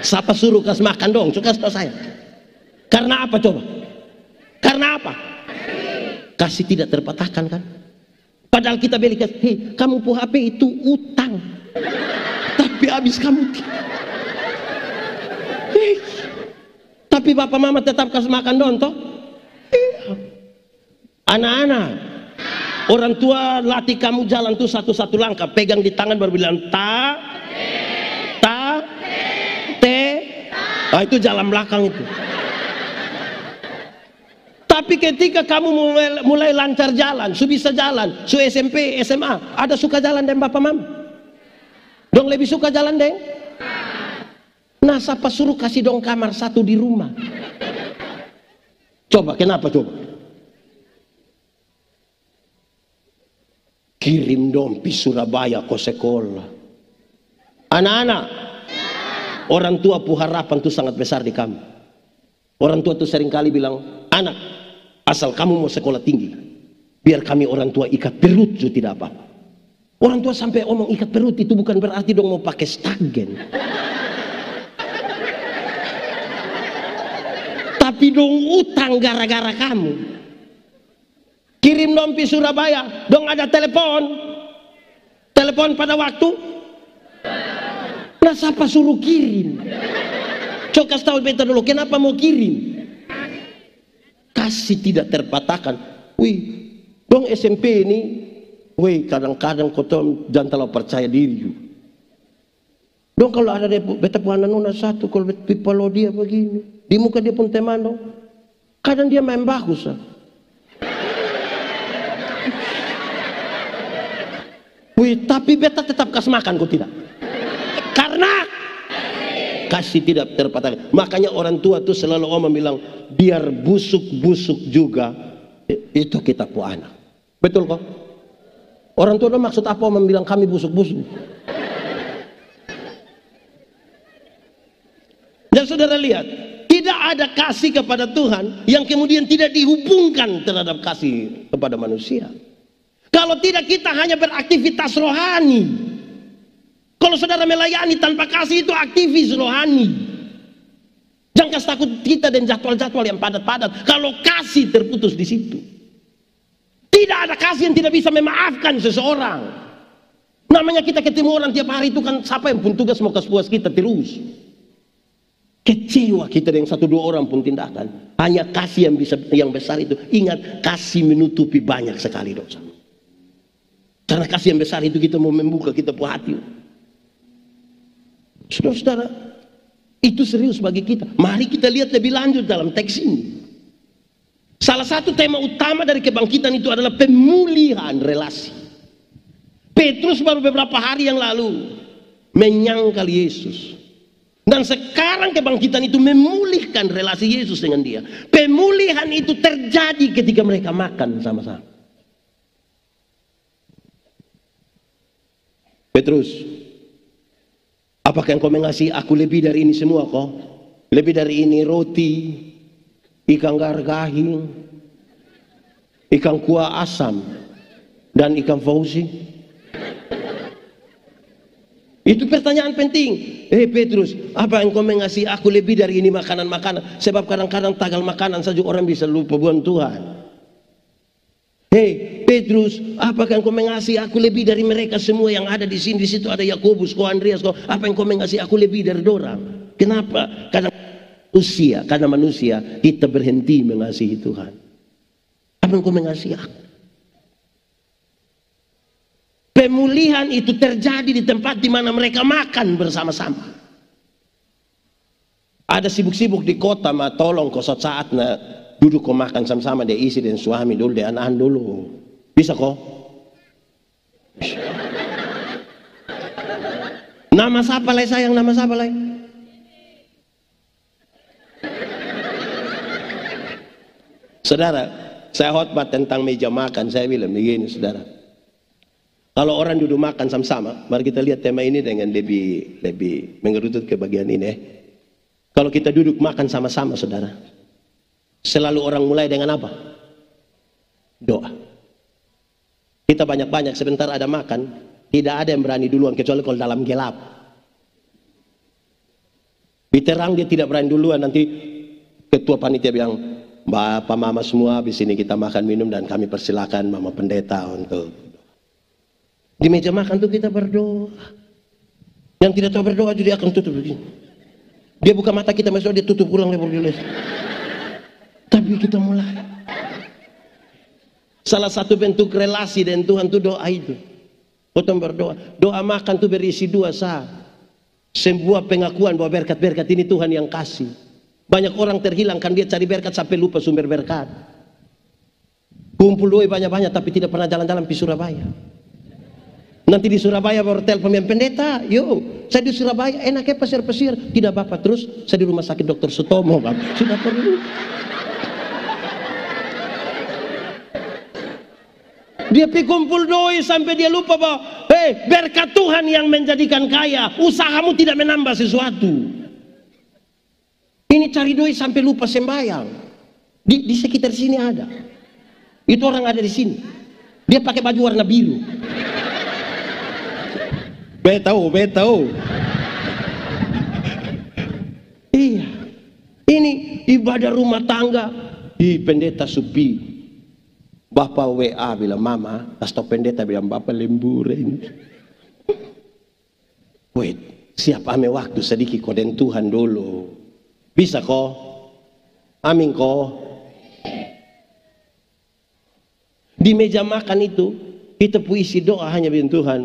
[SPEAKER 1] Siapa suruh kas makan dong? Suka saya. Karena apa coba? Karena apa? Kasih tidak terpatahkan kan? Padahal kita belikes, hei kamu pu HP itu utang. Tapi habis kamu tapi bapak mama tetap kasih makan dong toh. Anak-anak, orang tua latih kamu jalan tuh satu-satu langkah, pegang di tangan baru bilang ta te. Ah, itu jalan belakang itu. Tapi ketika kamu mulai lancar jalan, su bisa jalan, su SMP, SMA, ada suka jalan dengan bapak mama? Dong lebih suka jalan deng? Nah, siapa suruh kasih dong kamar satu di rumah? Coba, kenapa coba?
[SPEAKER 2] kirim dong pi Surabaya ke sekolah. Anak-anak, orang tua pu harapan tuh sangat besar di kamu. Orang tua tuh seringkali bilang, anak, asal kamu mau sekolah tinggi, biar kami orang tua ikat perut itu tidak apa. Orang tua sampai omong ikat perut itu bukan berarti dong mau pakai stagen. Tapi dong utang gara-gara kamu. Kirim dong pi Surabaya, dong ada telepon. Telepon pada waktu. Nah siapa suruh kirim? Coba kasih tahu beta dulu, kenapa mau kirim? Kasih tidak terpatahkan. Wih, dong SMP ini, wih kadang-kadang kau jangan terlalu percaya diri. Dong kalau ada beta puana nona satu, kalau pipalo dia begini, di muka dia pun teman dong. Kadang dia main bagus. Wih, tapi beta tetap kasih makan kok tidak? Karena kasih tidak terpatahkan. Makanya orang tua tuh selalu omong bilang, biar busuk-busuk juga itu kita pu anak. Betul kok? Orang tua tuh maksud apa omong bilang kami busuk-busuk? Dan saudara lihat, tidak ada kasih kepada Tuhan yang kemudian tidak dihubungkan terhadap kasih kepada manusia. Kalau tidak kita hanya beraktivitas rohani. Kalau saudara melayani tanpa kasih itu aktivis rohani. Jangan kasih takut kita dan jadwal-jadwal yang padat-padat. Kalau kasih terputus di situ. Tidak ada kasih yang tidak bisa memaafkan seseorang. Namanya kita ketemu orang tiap hari itu kan siapa yang pun tugas mau kasih puas kita terus. Kecewa kita dengan 1-2 orang pun tindakan. Hanya kasih yang besar itu. Ingat, kasih menutupi banyak sekali dosa. Karena kasih yang besar itu kita mau membuka kita punya hati. Saudara-saudara, itu serius bagi kita. Mari kita lihat lebih lanjut dalam teks ini. Salah satu tema utama dari kebangkitan itu adalah pemulihan relasi. Petrus baru beberapa hari yang lalu menyangkal Yesus. Dan sekarang kebangkitan itu memulihkan relasi Yesus dengan dia. Pemulihan itu terjadi ketika mereka makan sama-sama. Petrus, apakah engkau mengasihi aku lebih dari ini semua kok? Lebih dari ini roti, ikan gargahing, ikan kuah asam, dan ikan fauzi? Itu pertanyaan penting. Petrus, apa engkau mengasihi aku lebih dari ini makanan-makanan? Sebab kadang-kadang tagal makanan saja orang bisa lupa bukan Tuhan. Petrus, apakah engkau mengasihi aku lebih dari mereka semua yang ada di sini? Di situ ada Yakobus, kau Andreas, kau. Apa engkau mengasihi aku lebih dari dorang? Kenapa? Karena manusia kita berhenti mengasihi Tuhan. Apa engkau mengasihi aku? Pemulihan itu terjadi di tempat di mana mereka makan bersama-sama. Ada sibuk-sibuk di kota, mah tolong kau saat duduk kau makan sama-sama dia isi dan suami dulu, dia anak dulu. Bisa kok? Nama siapa lagi sayang? Nama siapa lagi? Saudara, saya khotbah tentang meja makan. Saya bilang begini, saudara. Kalau orang duduk makan sama-sama, mari kita lihat tema ini dengan lebih mengerutut ke bagian ini. Kalau kita duduk makan sama-sama, saudara, selalu orang mulai dengan apa? Doa. Kita banyak-banyak sebentar ada makan, tidak ada yang berani duluan kecuali kalau dalam gelap. Di terang dia tidak berani duluan, nanti ketua panitia bilang, Bapak Mama semua habis ini kita makan minum dan kami persilakan Mama Pendeta untuk. Di meja makan tuh kita berdoa. Yang tidak tahu berdoa juga dia akan tutup begini. Dia buka mata kita masuk dia tutup ulang dia. Tapi kita mulai. Salah satu bentuk relasi dengan Tuhan itu doa itu. Potong berdoa. Doa makan itu berisi 2 saat. Sebuah pengakuan bahwa berkat-berkat ini Tuhan yang kasih. Banyak orang terhilang kan dia cari berkat sampai lupa sumber berkat. Kumpul doa banyak-banyak tapi tidak pernah jalan-jalan di Surabaya. Nanti di Surabaya baru telepon pendeta, yuk saya di Surabaya enaknya pasir-pasir, tidak apa-apa, terus saya di rumah sakit Dr. Sutomo, sudah perlu.
[SPEAKER 1] Dia pergi kumpul doi sampai dia lupa bahwa berkat Tuhan yang menjadikan kaya, usahamu tidak menambah sesuatu. Ini cari doi sampai lupa sembahyang. Di sekitar sini ada. Itu orang ada di sini. Dia pakai baju warna biru. Tahu. Iya. Ini ibadah rumah tangga. Pendeta Supi. Bapak WA bilang, mama, atau pendeta bilang, bapak lembur ini. Wait, siap ame waktu sedikit koden Tuhan dulu. Bisa kok? Amin kok? Di meja makan itu, kita puisi doa hanya bilang, Tuhan,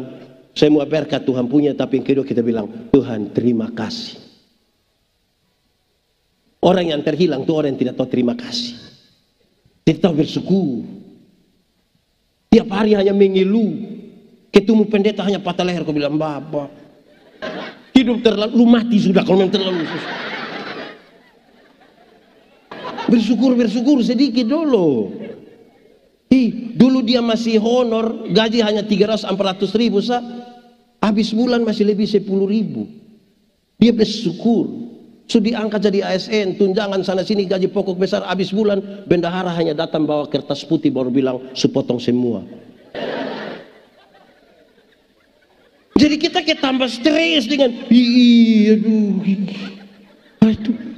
[SPEAKER 1] semua berkat Tuhan punya, tapi yang kedua kita bilang, Tuhan terima kasih. Orang yang terhilang itu orang yang tidak tahu terima kasih. Tidak tahu bersyukur. Tiap hari hanya mengeluh. Ketemu pendeta hanya patah leher. Kau bilang, Bapak, hidup terlalu mati sudah kalau memang terlalu susah. Bersyukur sedikit dulu. Dulu dia masih honor, gaji hanya 300-400 ribu. Habis bulan masih lebih 10 ribu. Dia bersyukur. Sudah diangkat jadi ASN, tunjangan sana sini, gaji pokok besar. Habis bulan bendahara hanya datang bawa kertas putih baru bilang sepotong semua. Jadi kita tambah stres dengan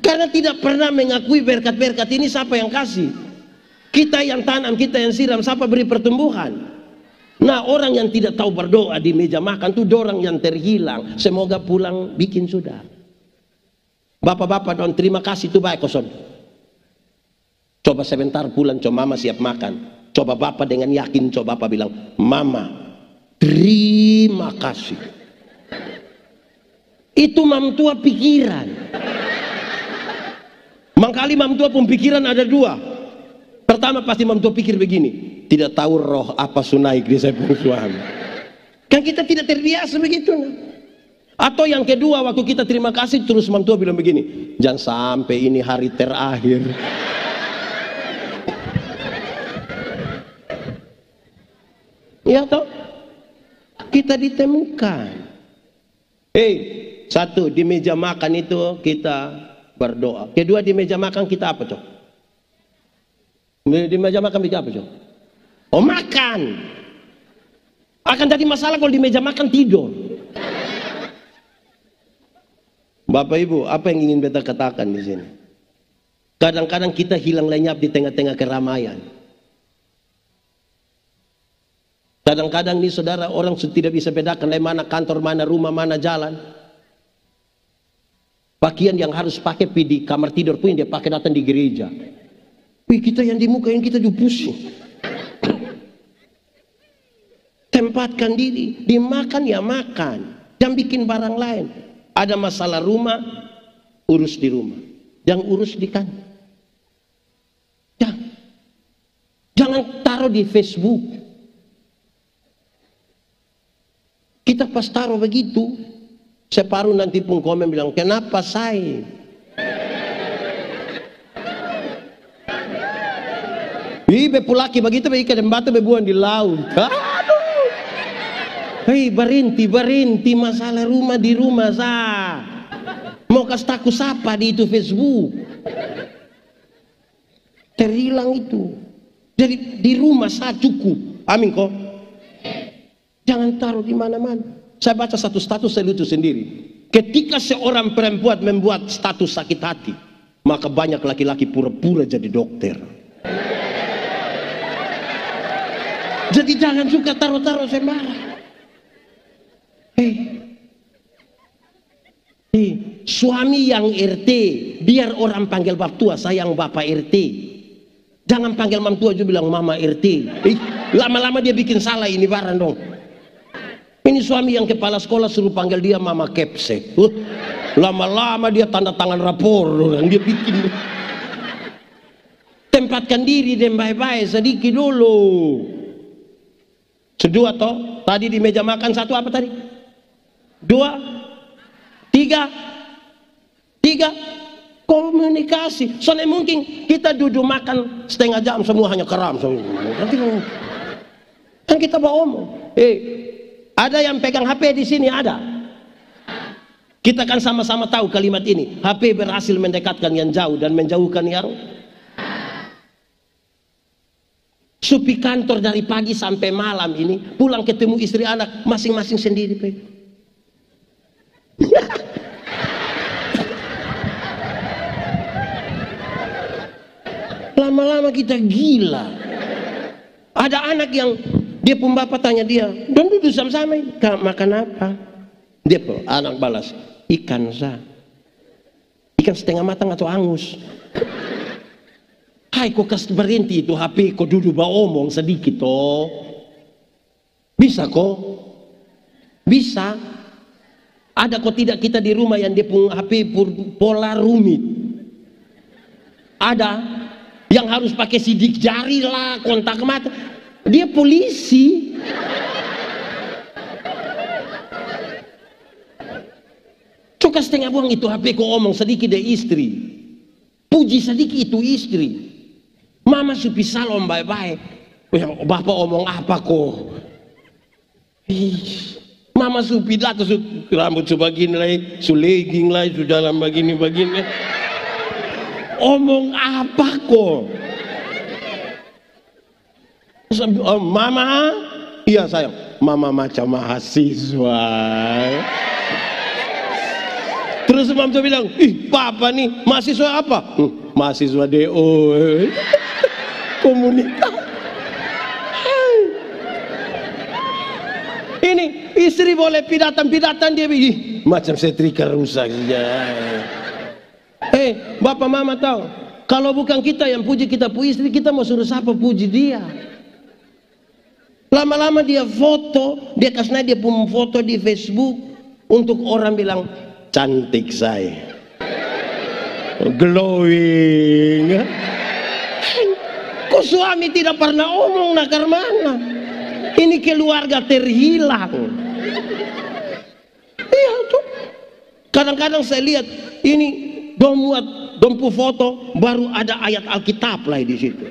[SPEAKER 1] karena tidak pernah mengakui berkat-berkat ini. Siapa yang kasih? Kita yang tanam, kita yang siram. Siapa beri pertumbuhan? Nah, orang yang tidak tahu berdoa di meja makan itu orang yang terhilang. Semoga pulang bikin sudah. Bapak-bapak don terima kasih itu baik kosong. Coba sebentar pulang, coba mama siap makan. Coba bapak dengan yakin, coba bapak bilang, mama terima kasih. Itu mam tua pikiran. Mangkali mam tua pun pikiran ada dua. Pertama pasti mam tua pikir begini, tidak tahu roh apa sunaik di saya pun suami. Kan kita tidak terbiasa begitu. Atau yang kedua, waktu kita terima kasih terus mam tua bilang begini, jangan sampai ini hari terakhir. Ya toh, kita ditemukan. Satu, di meja makan itu kita berdoa. Kedua, di meja makan kita apa toh? Di meja makan kita apa toh? Oh, makan. Akan jadi masalah kalau di meja makan tidur. Bapak Ibu, apa yang ingin beta katakan di sini? Kadang-kadang kita hilang lenyap di tengah-tengah keramaian. Kadang-kadang nih saudara, orang tidak bisa bedakan mana kantor, mana rumah, mana jalan. Pakaian yang harus pakai di kamar tidur pun dia pakai datang di gereja. Kita yang di muka yang kita juga pusing. Tempatkan diri, dimakan ya makan, jangan bikin barang lain. Ada masalah rumah, urus di rumah. Jangan urus di kantor. Jangan taruh di Facebook. Kita pas taruh begitu, separuh nanti pun komen bilang, kenapa saya? Bepulaki begitu, ikan dan batu bebuang di laut. Berhenti masalah rumah di rumah mau kasih taku sapa di itu Facebook. Terhilang itu. Jadi di rumah cukup. Amin kok. Jangan taruh di mana-mana. Saya baca satu status saya lucu sendiri. Ketika seorang perempuan membuat status sakit hati, maka banyak laki-laki pura-pura jadi dokter. Jadi jangan suka taruh-taruh sembarang. Suami yang RT, biar orang panggil bab tua, sayang bapak RT. Jangan panggil mam tua juga bilang mama RT. Lama-lama dia bikin salah ini barang dong. Ini suami yang kepala sekolah suruh panggil dia mama kepsek. Lama-lama dia tanda tangan rapor, dia bikin. Tempatkan diri dan baik-baik sedikit dulu. Sedua toh, tadi di meja makan satu apa tadi? Dua, tiga, komunikasi. Soalnya mungkin kita duduk makan setengah jam semua hanya keram. Kan kita bawa omong. Ada yang pegang HP di sini, ada. Kita kan sama-sama tahu kalimat ini. HP berhasil mendekatkan yang jauh dan menjauhkan yang. Supi kantor dari pagi sampai malam ini, pulang ketemu istri anak masing-masing sendiri. Lama-lama kita gila. Ada anak yang dia pun bapak tanya dia, "Don duduk sama-sama ini, makan apa?" Dia pun anak balas, "Ikan sa. Ikan setengah matang atau angus?" Hai, kok kas berhenti itu HP, kok duduk bawa omong sedikit toh. Bisa kok. Bisa. Ada kok tidak kita di rumah yang dia punya HP pola rumit. Ada yang harus pakai sidik jari lah, kontak mata. Dia polisi. Coba setengah buang itu HP kok omong sedikit deh istri. Puji sedikit itu istri. Mama supi salam baik-baik. Bapak omong apa kok? Mama supi datang rambut sebagin lah, suleging lah, sudah dalam begini-begini. Omong apa kok? Mama, iya sayang. Mama macam mahasiswa. Terus mama tuh bilang, "Ih, papa nih mahasiswa apa?" "Mahasiswa DO." Komunikasi. Ini istri boleh pidatan dia begini, macam setrika rusak saja. Bapak mama tahu, kalau bukan kita yang puji kita puji istri, kita mau suruh siapa puji dia? Lama-lama dia foto, dia kasih dia pun foto di Facebook untuk orang bilang cantik saya, glowing. Kok suami tidak pernah omong nakar mana? Ini keluarga terhilang. Iya tuh. Kadang-kadang saya lihat ini dompu foto baru ada ayat Alkitab lah di situ.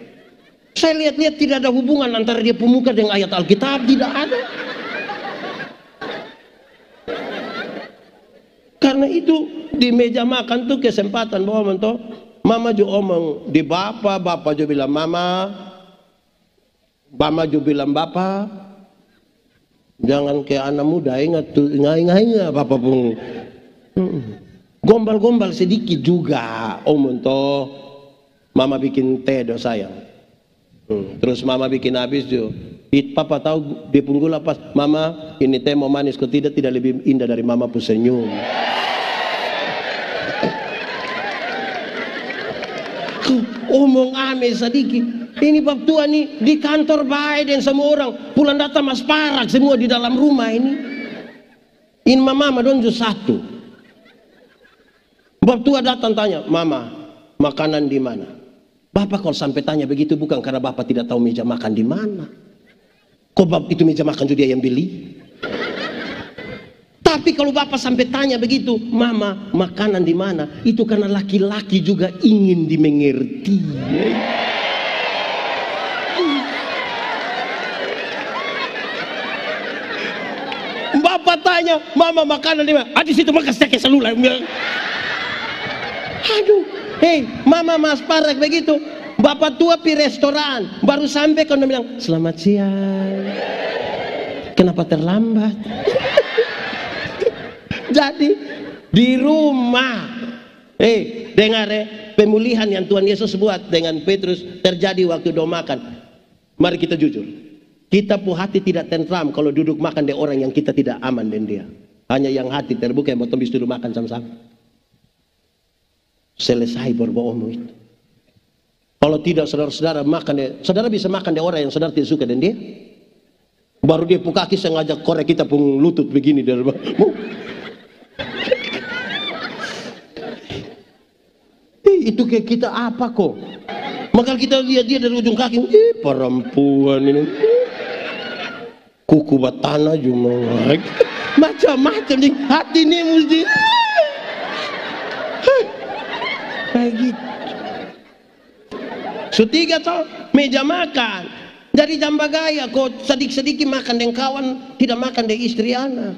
[SPEAKER 1] Saya lihat-lihat tidak ada hubungan antara dia pemuka dengan ayat Alkitab, tidak ada. Karena itu di meja makan tuh kesempatan bahwa mentok. Mama juga omong di bapak juga bilang mama juga bilang bapak. Jangan kayak anak muda, ingat tuh, ingat bapak pun gombal-gombal sedikit juga omong toh. Mama bikin teh do sayang. Terus mama bikin habis juga. Papa tahu dia pun gula pas, "Mama, ini teh mau manis kok tidak lebih indah dari mama pun senyum." Omong ame sedikit. Ini bab tua nih di kantor baik dan semua orang pulang datang mas parak semua di dalam rumah ini. Ini mama donjo satu. Bab tua datang tanya, "Mama, makanan di mana?" Bapak kalau sampai tanya begitu bukan karena bapak tidak tahu meja makan di mana. Kok bab itu meja makan juga dia yang beli? Tapi kalau bapak sampai tanya begitu, "Mama, makanan di mana?" Itu karena laki-laki juga ingin dimengerti. Bapak tanya, "Mama, makanan di mana?" Di situ makan steak selula. Aduh, mama mas parak begitu. Bapak tua pi restoran, baru sampai kan dia bilang, "Selamat siang. Kenapa terlambat?" Jadi di rumah, dengar pemulihan yang Tuhan Yesus buat dengan Petrus terjadi waktu doa makan. Mari kita jujur, kita pu hati tidak tentram kalau duduk makan dengan orang yang kita tidak aman dengan dia. Hanya yang hati terbuka yang mau bisa duduk makan sama-sama. Selesai berbohong itu. Kalau tidak saudara-saudara makan, saudara bisa makan dengan orang yang saudara tidak suka dengan dia. Baru dia pu kaki sengaja korek kita pun lutut begini dari itu kayak kita apa kok? Maka kita lihat dia dari ujung kaki, perempuan ini, kuku batana cuma macam-macam nih hati ini mesti kayak gitu. Setiga toh meja makan, Jadi jamba gaya kok sedikit-sedikit makan dengan kawan, tidak makan dengan istri anak.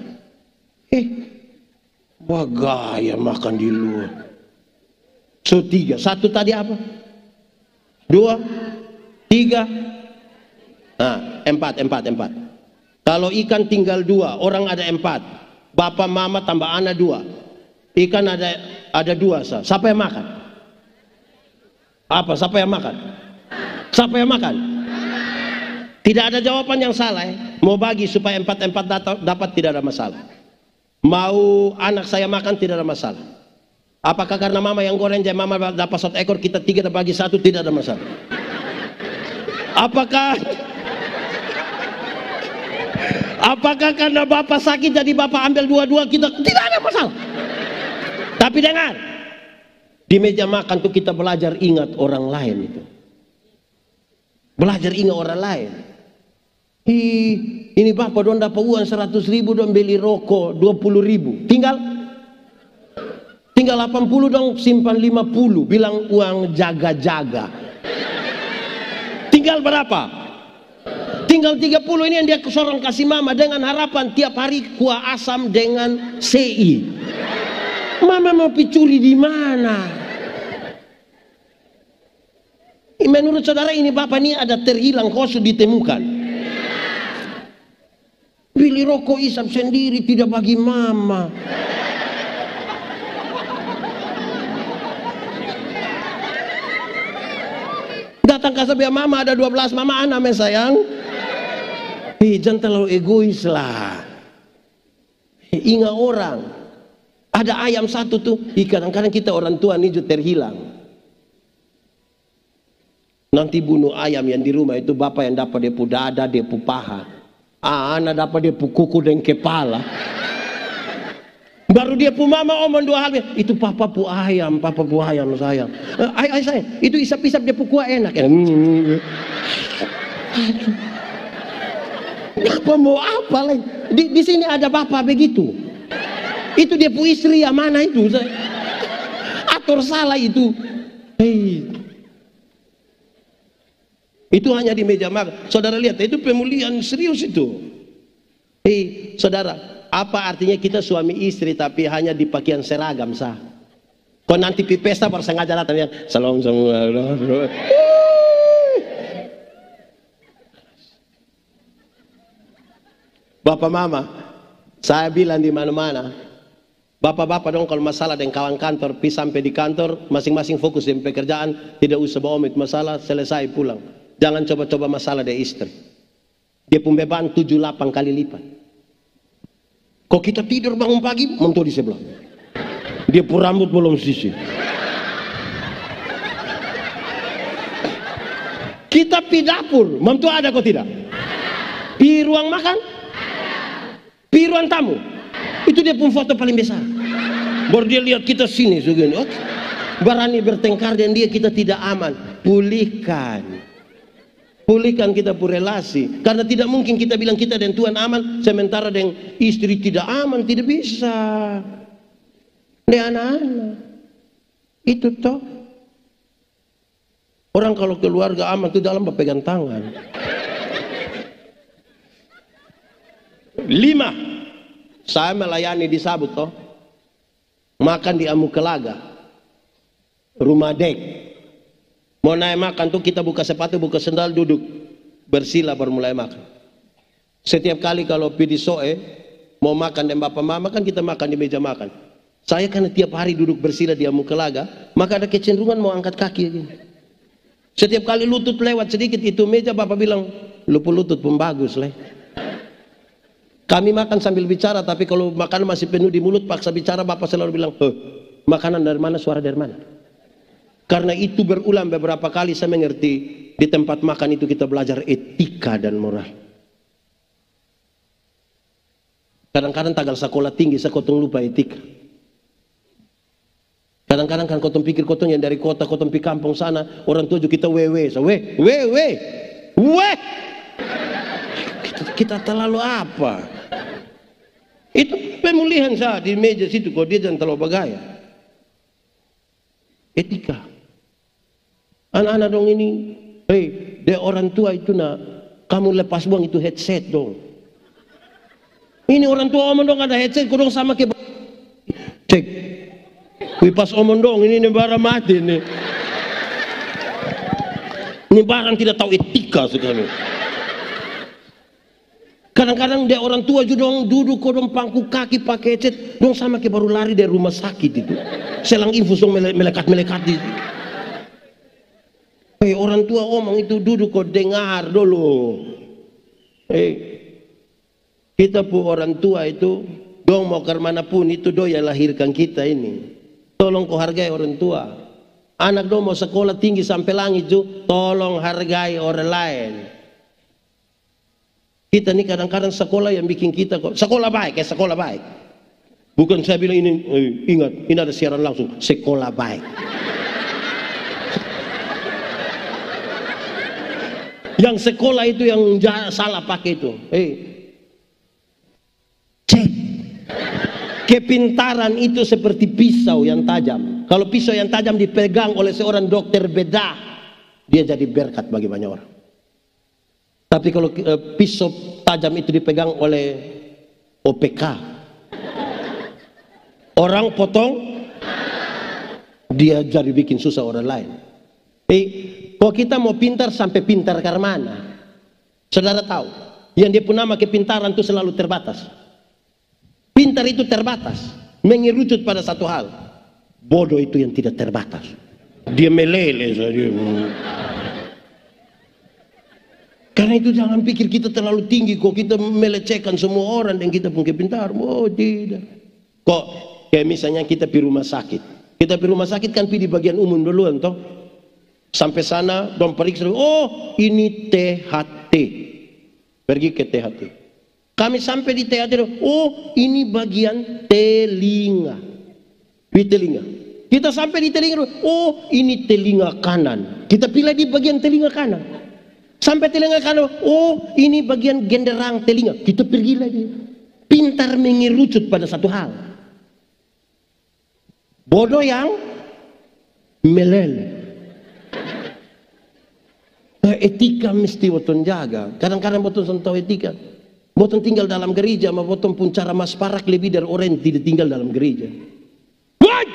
[SPEAKER 1] Wah gaya makan di luar. So 3, 1 tadi apa? 2, 3, nah 4. Kalau ikan tinggal 2, orang ada 4. Bapak mama tambah anak 2. Ikan ada 2. Siapa yang makan? Apa? Siapa yang makan? Siapa yang makan? Tidak ada jawaban yang salah. Mau bagi supaya 4 dapat, tidak ada masalah. Mau anak saya makan, tidak ada masalah. Apakah karena mama yang goreng jadi mama dapat 1 ekor, kita 3 bagi 1, tidak ada masalah. Apakah karena bapak sakit jadi bapak ambil 2-2, kita tidak ada masalah. Tapi dengar, di meja makan tuh kita belajar ingat orang lain itu. Belajar ingat orang lain. Ini bapak don dapat uang 100.000 don beli rokok 20.000. Tinggal 80 dong simpan 50. Bilang uang jaga-jaga. Tinggal berapa? Tinggal 30 ini yang dia sorong kasih mama dengan harapan tiap hari kuah asam dengan CI. Mama mau picuri di mana? Menurut saudara ini bapak ini ada terhilang khusus ditemukan. Beli rokok isap sendiri tidak bagi mama. Datang ke sebelah mama ada 12, mama anak sayang. Jangan terlalu egois lah. Ingat orang. Ada ayam 1 tuh. Kadang-kadang kita orang tua ini juga terhilang. Nanti bunuh ayam yang di rumah itu bapak yang dapat dia pu dada, dia pu paha. Anak dapat dia pu kuku dan kepala. Baru dia pu mama omong 2 hal. Itu papa pu ayam sayang. Ay sayang, itu isap-isap dia pu kuah enak. Apa mau apa lagi? Di sini ada bapak begitu. Itu dia pu istri yang mana itu? Atur salah itu. Itu hanya di meja makan. Saudara lihat, itu pemulihan serius itu. Saudara, apa artinya kita suami istri tapi hanya di pakaian seragam sah? Kok nanti di pesta baru sengaja datang yang salam semua. Bapak mama, saya bilang di mana-mana, bapak-bapak dong kalau masalah dengan kawan kantor, sampai di kantor masing-masing fokus dengan pekerjaan, tidak usah bawa masalah, selesai pulang. Jangan coba-coba masalah dari istri. Dia pun beban 7-8 kali lipat. Kok kita tidur bangun pagi, mentua di sebelah. Dia pun rambut belum sisir. Kita pi dapur, mentua ada kok tidak? Pi ruang makan? Pi ruang tamu? Itu dia pun foto paling besar. Baru dia lihat kita sini segini. Okay. Berani bertengkar dengan dia, kita tidak aman. Pulihkan kita pun relasi. Karena tidak mungkin kita bilang kita dan Tuhan aman, sementara dengan istri tidak aman, tidak bisa. Dengan anak-anak. Itu toh. Orang kalau keluarga aman itu dalam berpegang tangan. 5. Saya melayani di Sabut toh. Makan di Amukelaga. Rumah dek. Mau naik makan tuh kita buka sepatu, buka sendal, duduk bersila baru mulai makan. Setiap kali kalau pergi soe mau makan dan bapak mama kan kita makan di meja makan. Saya karena tiap hari duduk bersila di Amukelaga, maka ada kecenderungan mau angkat kaki gini. Setiap kali lutut lewat sedikit itu meja bapak bilang, lutut pun bagus leh. Kami makan sambil bicara, tapi kalau makanan masih penuh di mulut paksa bicara, bapak selalu bilang, makanan dari mana, suara dari mana? Karena itu berulang beberapa kali saya mengerti di tempat makan itu kita belajar etika dan moral. Kadang-kadang tagal sekolah tinggi saya kotong lupa etika. Kadang-kadang kan kotong pikir kotong yang dari kota, kotong pi kampung sana, orang tua juga kita wewe, so kita terlalu apa? Itu pemulihan saya di meja situ, kok dia jangan terlalu bergaya. Etika. Anak-anak dong ini, dia orang tua itu kamu lepas buang itu headset dong. Ini orang tua omong dong ada headset, kau dong sama kayak cek. Wih pas omong dong, ini barang mati nih. Ini barang tidak tahu etika sekali. Kadang-kadang dia orang tua juga dong duduk kau dong pangku kaki pakai headset, dong sama kayak baru lari dari rumah sakit itu. Selang infus dong melekat-melekat itu. Orang tua omong itu duduk kau dengar dulu. Kita pun orang tua itu, dong mau ke manapun itu do yang lahirkan kita ini. Tolong kau hargai orang tua. Anak dong mau sekolah tinggi sampai langit juga, tolong hargai orang lain. Kita ini kadang-kadang sekolah yang bikin kita kok sekolah baik, sekolah baik. Bukan saya bilang ini, ingat, ini ada siaran langsung, sekolah baik. Yang sekolah itu yang salah pakai itu. Cek. Kepintaran itu seperti pisau yang tajam. Kalau pisau yang tajam dipegang oleh seorang dokter bedah, dia jadi berkat bagi banyak orang. Tapi kalau pisau tajam itu dipegang oleh OPK, orang potong, dia jadi bikin susah orang lain. Kalau kita mau pintar sampai pintar ke mana? Saudara tahu, yang dia pun nama kepintaran itu selalu terbatas. Pintar itu terbatas, mengerucut pada satu hal. Bodoh itu yang tidak terbatas. Dia meleleh saja. Karena itu jangan pikir kita terlalu tinggi kok kita melecehkan semua orang dan kita pun kepintar. Oh tidak. Kok kayak misalnya kita pergi rumah sakit. Kita pergi rumah sakit kan pergi di bagian umum duluan toh. Sampai sana dong periksa. Oh ini THT. Pergi ke THT. Kami sampai di THT. Oh ini bagian telinga. Di telinga. Kita sampai di telinga. Oh ini telinga kanan. Kita pilih di bagian telinga kanan. Sampai telinga kanan. Oh ini bagian genderang telinga. Kita pergi lagi. Pintar mengerucut pada satu hal. Bodoh yang meleleh. Etika mesti boton jaga. Kadang-kadang boton tahu etika. Boton tinggal dalam gereja, ma boton pun cara mas parak lebih dari orang yang tidak tinggal dalam gereja. What?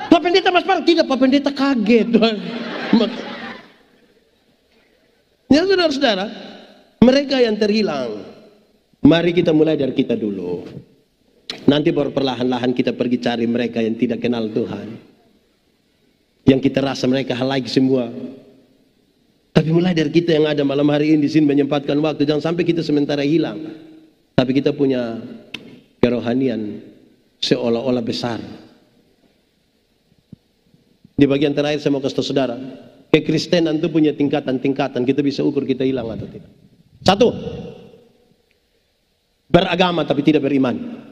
[SPEAKER 1] Pak Pendeta mas parak tidak, Pak Pendeta kaget. Ya saudara-saudara, mereka yang terhilang, mari kita mulai dari kita dulu. Nanti baru perlahan-lahan kita pergi cari mereka yang tidak kenal Tuhan. Yang kita rasa mereka halaik semua. Tapi mulai dari kita yang ada malam hari ini di sini menyempatkan waktu, jangan sampai kita sementara hilang. Tapi kita punya kerohanian seolah-olah besar. Di bagian terakhir saya mau kasih tahu saudara, kekristenan itu punya tingkatan-tingkatan, kita bisa ukur kita hilang atau tidak. Satu, beragama tapi tidak beriman.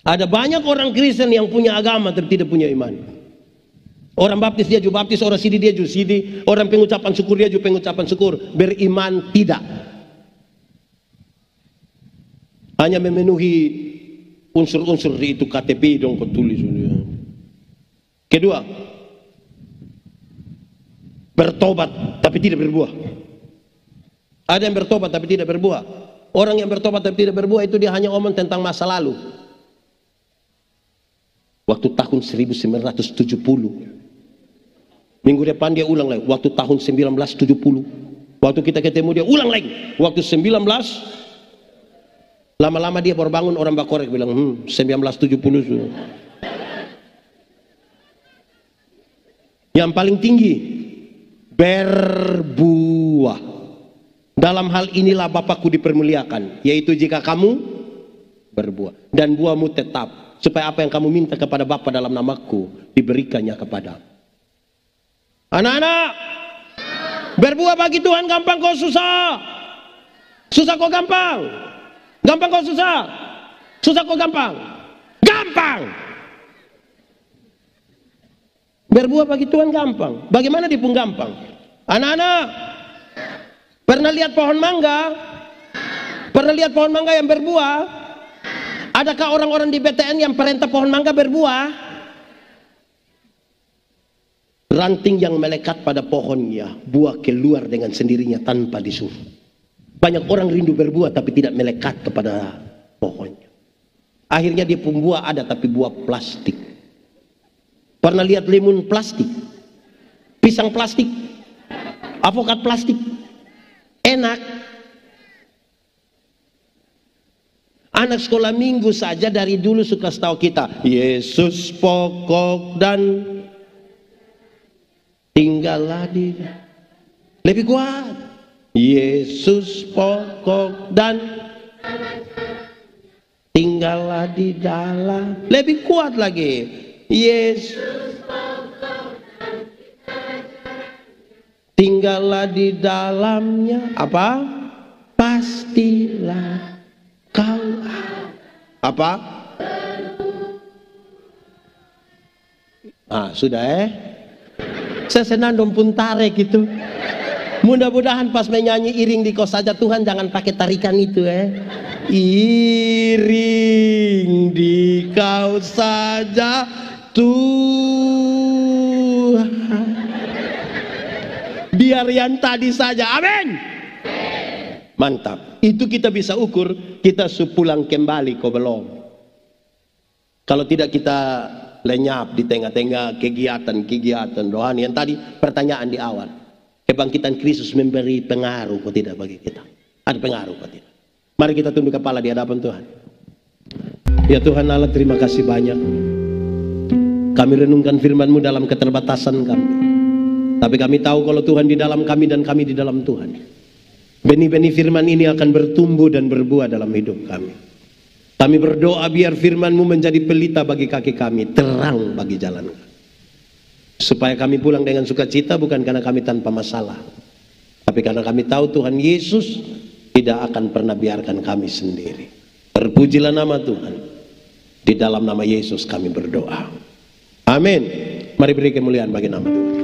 [SPEAKER 1] Ada banyak orang Kristen yang punya agama tapi tidak punya iman. Orang baptis dia juga baptis, orang sidi dia juga sidi, orang pengucapan syukur dia juga pengucapan syukur. Beriman tidak. Hanya memenuhi unsur-unsur itu KTP dong kau tulis. Kedua, bertobat tapi tidak berbuah. Ada yang bertobat tapi tidak berbuah. Orang yang bertobat tapi tidak berbuah itu dia hanya omong tentang masa lalu. Waktu tahun 1970. Minggu depan dia ulang lagi. Waktu tahun 1970. Waktu kita ketemu dia ulang lagi. Waktu 19. Lama-lama dia baru bangun, orang bakorek bilang 1970. Yang paling tinggi berbuah. Dalam hal inilah Bapakku dipermuliakan, yaitu jika kamu berbuah dan buahmu tetap, supaya apa yang kamu minta kepada Bapa dalam namaku diberikannya kepada. Anak-anak, berbuah bagi Tuhan gampang kok susah? Susah kok gampang? Gampang kok susah? Susah kok gampang? Gampang! Berbuah bagi Tuhan gampang. Bagaimana dia pun gampang? Anak-anak, pernah lihat pohon mangga? Pernah lihat pohon mangga yang berbuah? Adakah orang-orang di BTN yang perintah pohon mangga berbuah? Ranting yang melekat pada pohonnya, buah keluar dengan sendirinya tanpa disuruh. Banyak orang rindu berbuah tapi tidak melekat kepada pohonnya. Akhirnya dia pun buah ada tapi buah plastik. Pernah lihat limun plastik? Pisang plastik? Avokat plastik? Enak. Anak sekolah minggu saja dari dulu suka tahu kita, Yesus pokok dan tinggallah di. Lebih kuat. Yesus pokok dan tinggallah di dalam. Lebih kuat lagi. Yesus tinggallah di dalamnya. Apa? Pastilah kau apa? Sudah saya senandung pun tarik gitu. Mudah-mudahan pas menyanyi iring di kau saja Tuhan jangan pakai tarikan itu Iring di kau saja Tuhan. Biar yang tadi saja. Amin. Mantap. Itu kita bisa ukur kita sepulang kembali kau belum. Kalau tidak kita lenyap di tengah-tengah kegiatan rohani yang tadi pertanyaan di awal. Kebangkitan Kristus memberi pengaruh kok tidak bagi kita? Ada pengaruh kok tidak? Mari kita tunduk kepala di hadapan Tuhan. Ya Tuhan Allah, terima kasih banyak. Kami renungkan firman-Mu dalam keterbatasan kami. Tapi kami tahu kalau Tuhan di dalam kami dan kami di dalam Tuhan. Benih-benih firman ini akan bertumbuh dan berbuah dalam hidup kami. Kami berdoa biar firman-Mu menjadi pelita bagi kaki kami, terang bagi jalan kami. Supaya kami pulang dengan sukacita bukan karena kami tanpa masalah, tapi karena kami tahu Tuhan Yesus tidak akan pernah biarkan kami sendiri. Terpujilah nama Tuhan. Di dalam nama Yesus kami berdoa. Amin. Mari beri kemuliaan bagi nama Tuhan.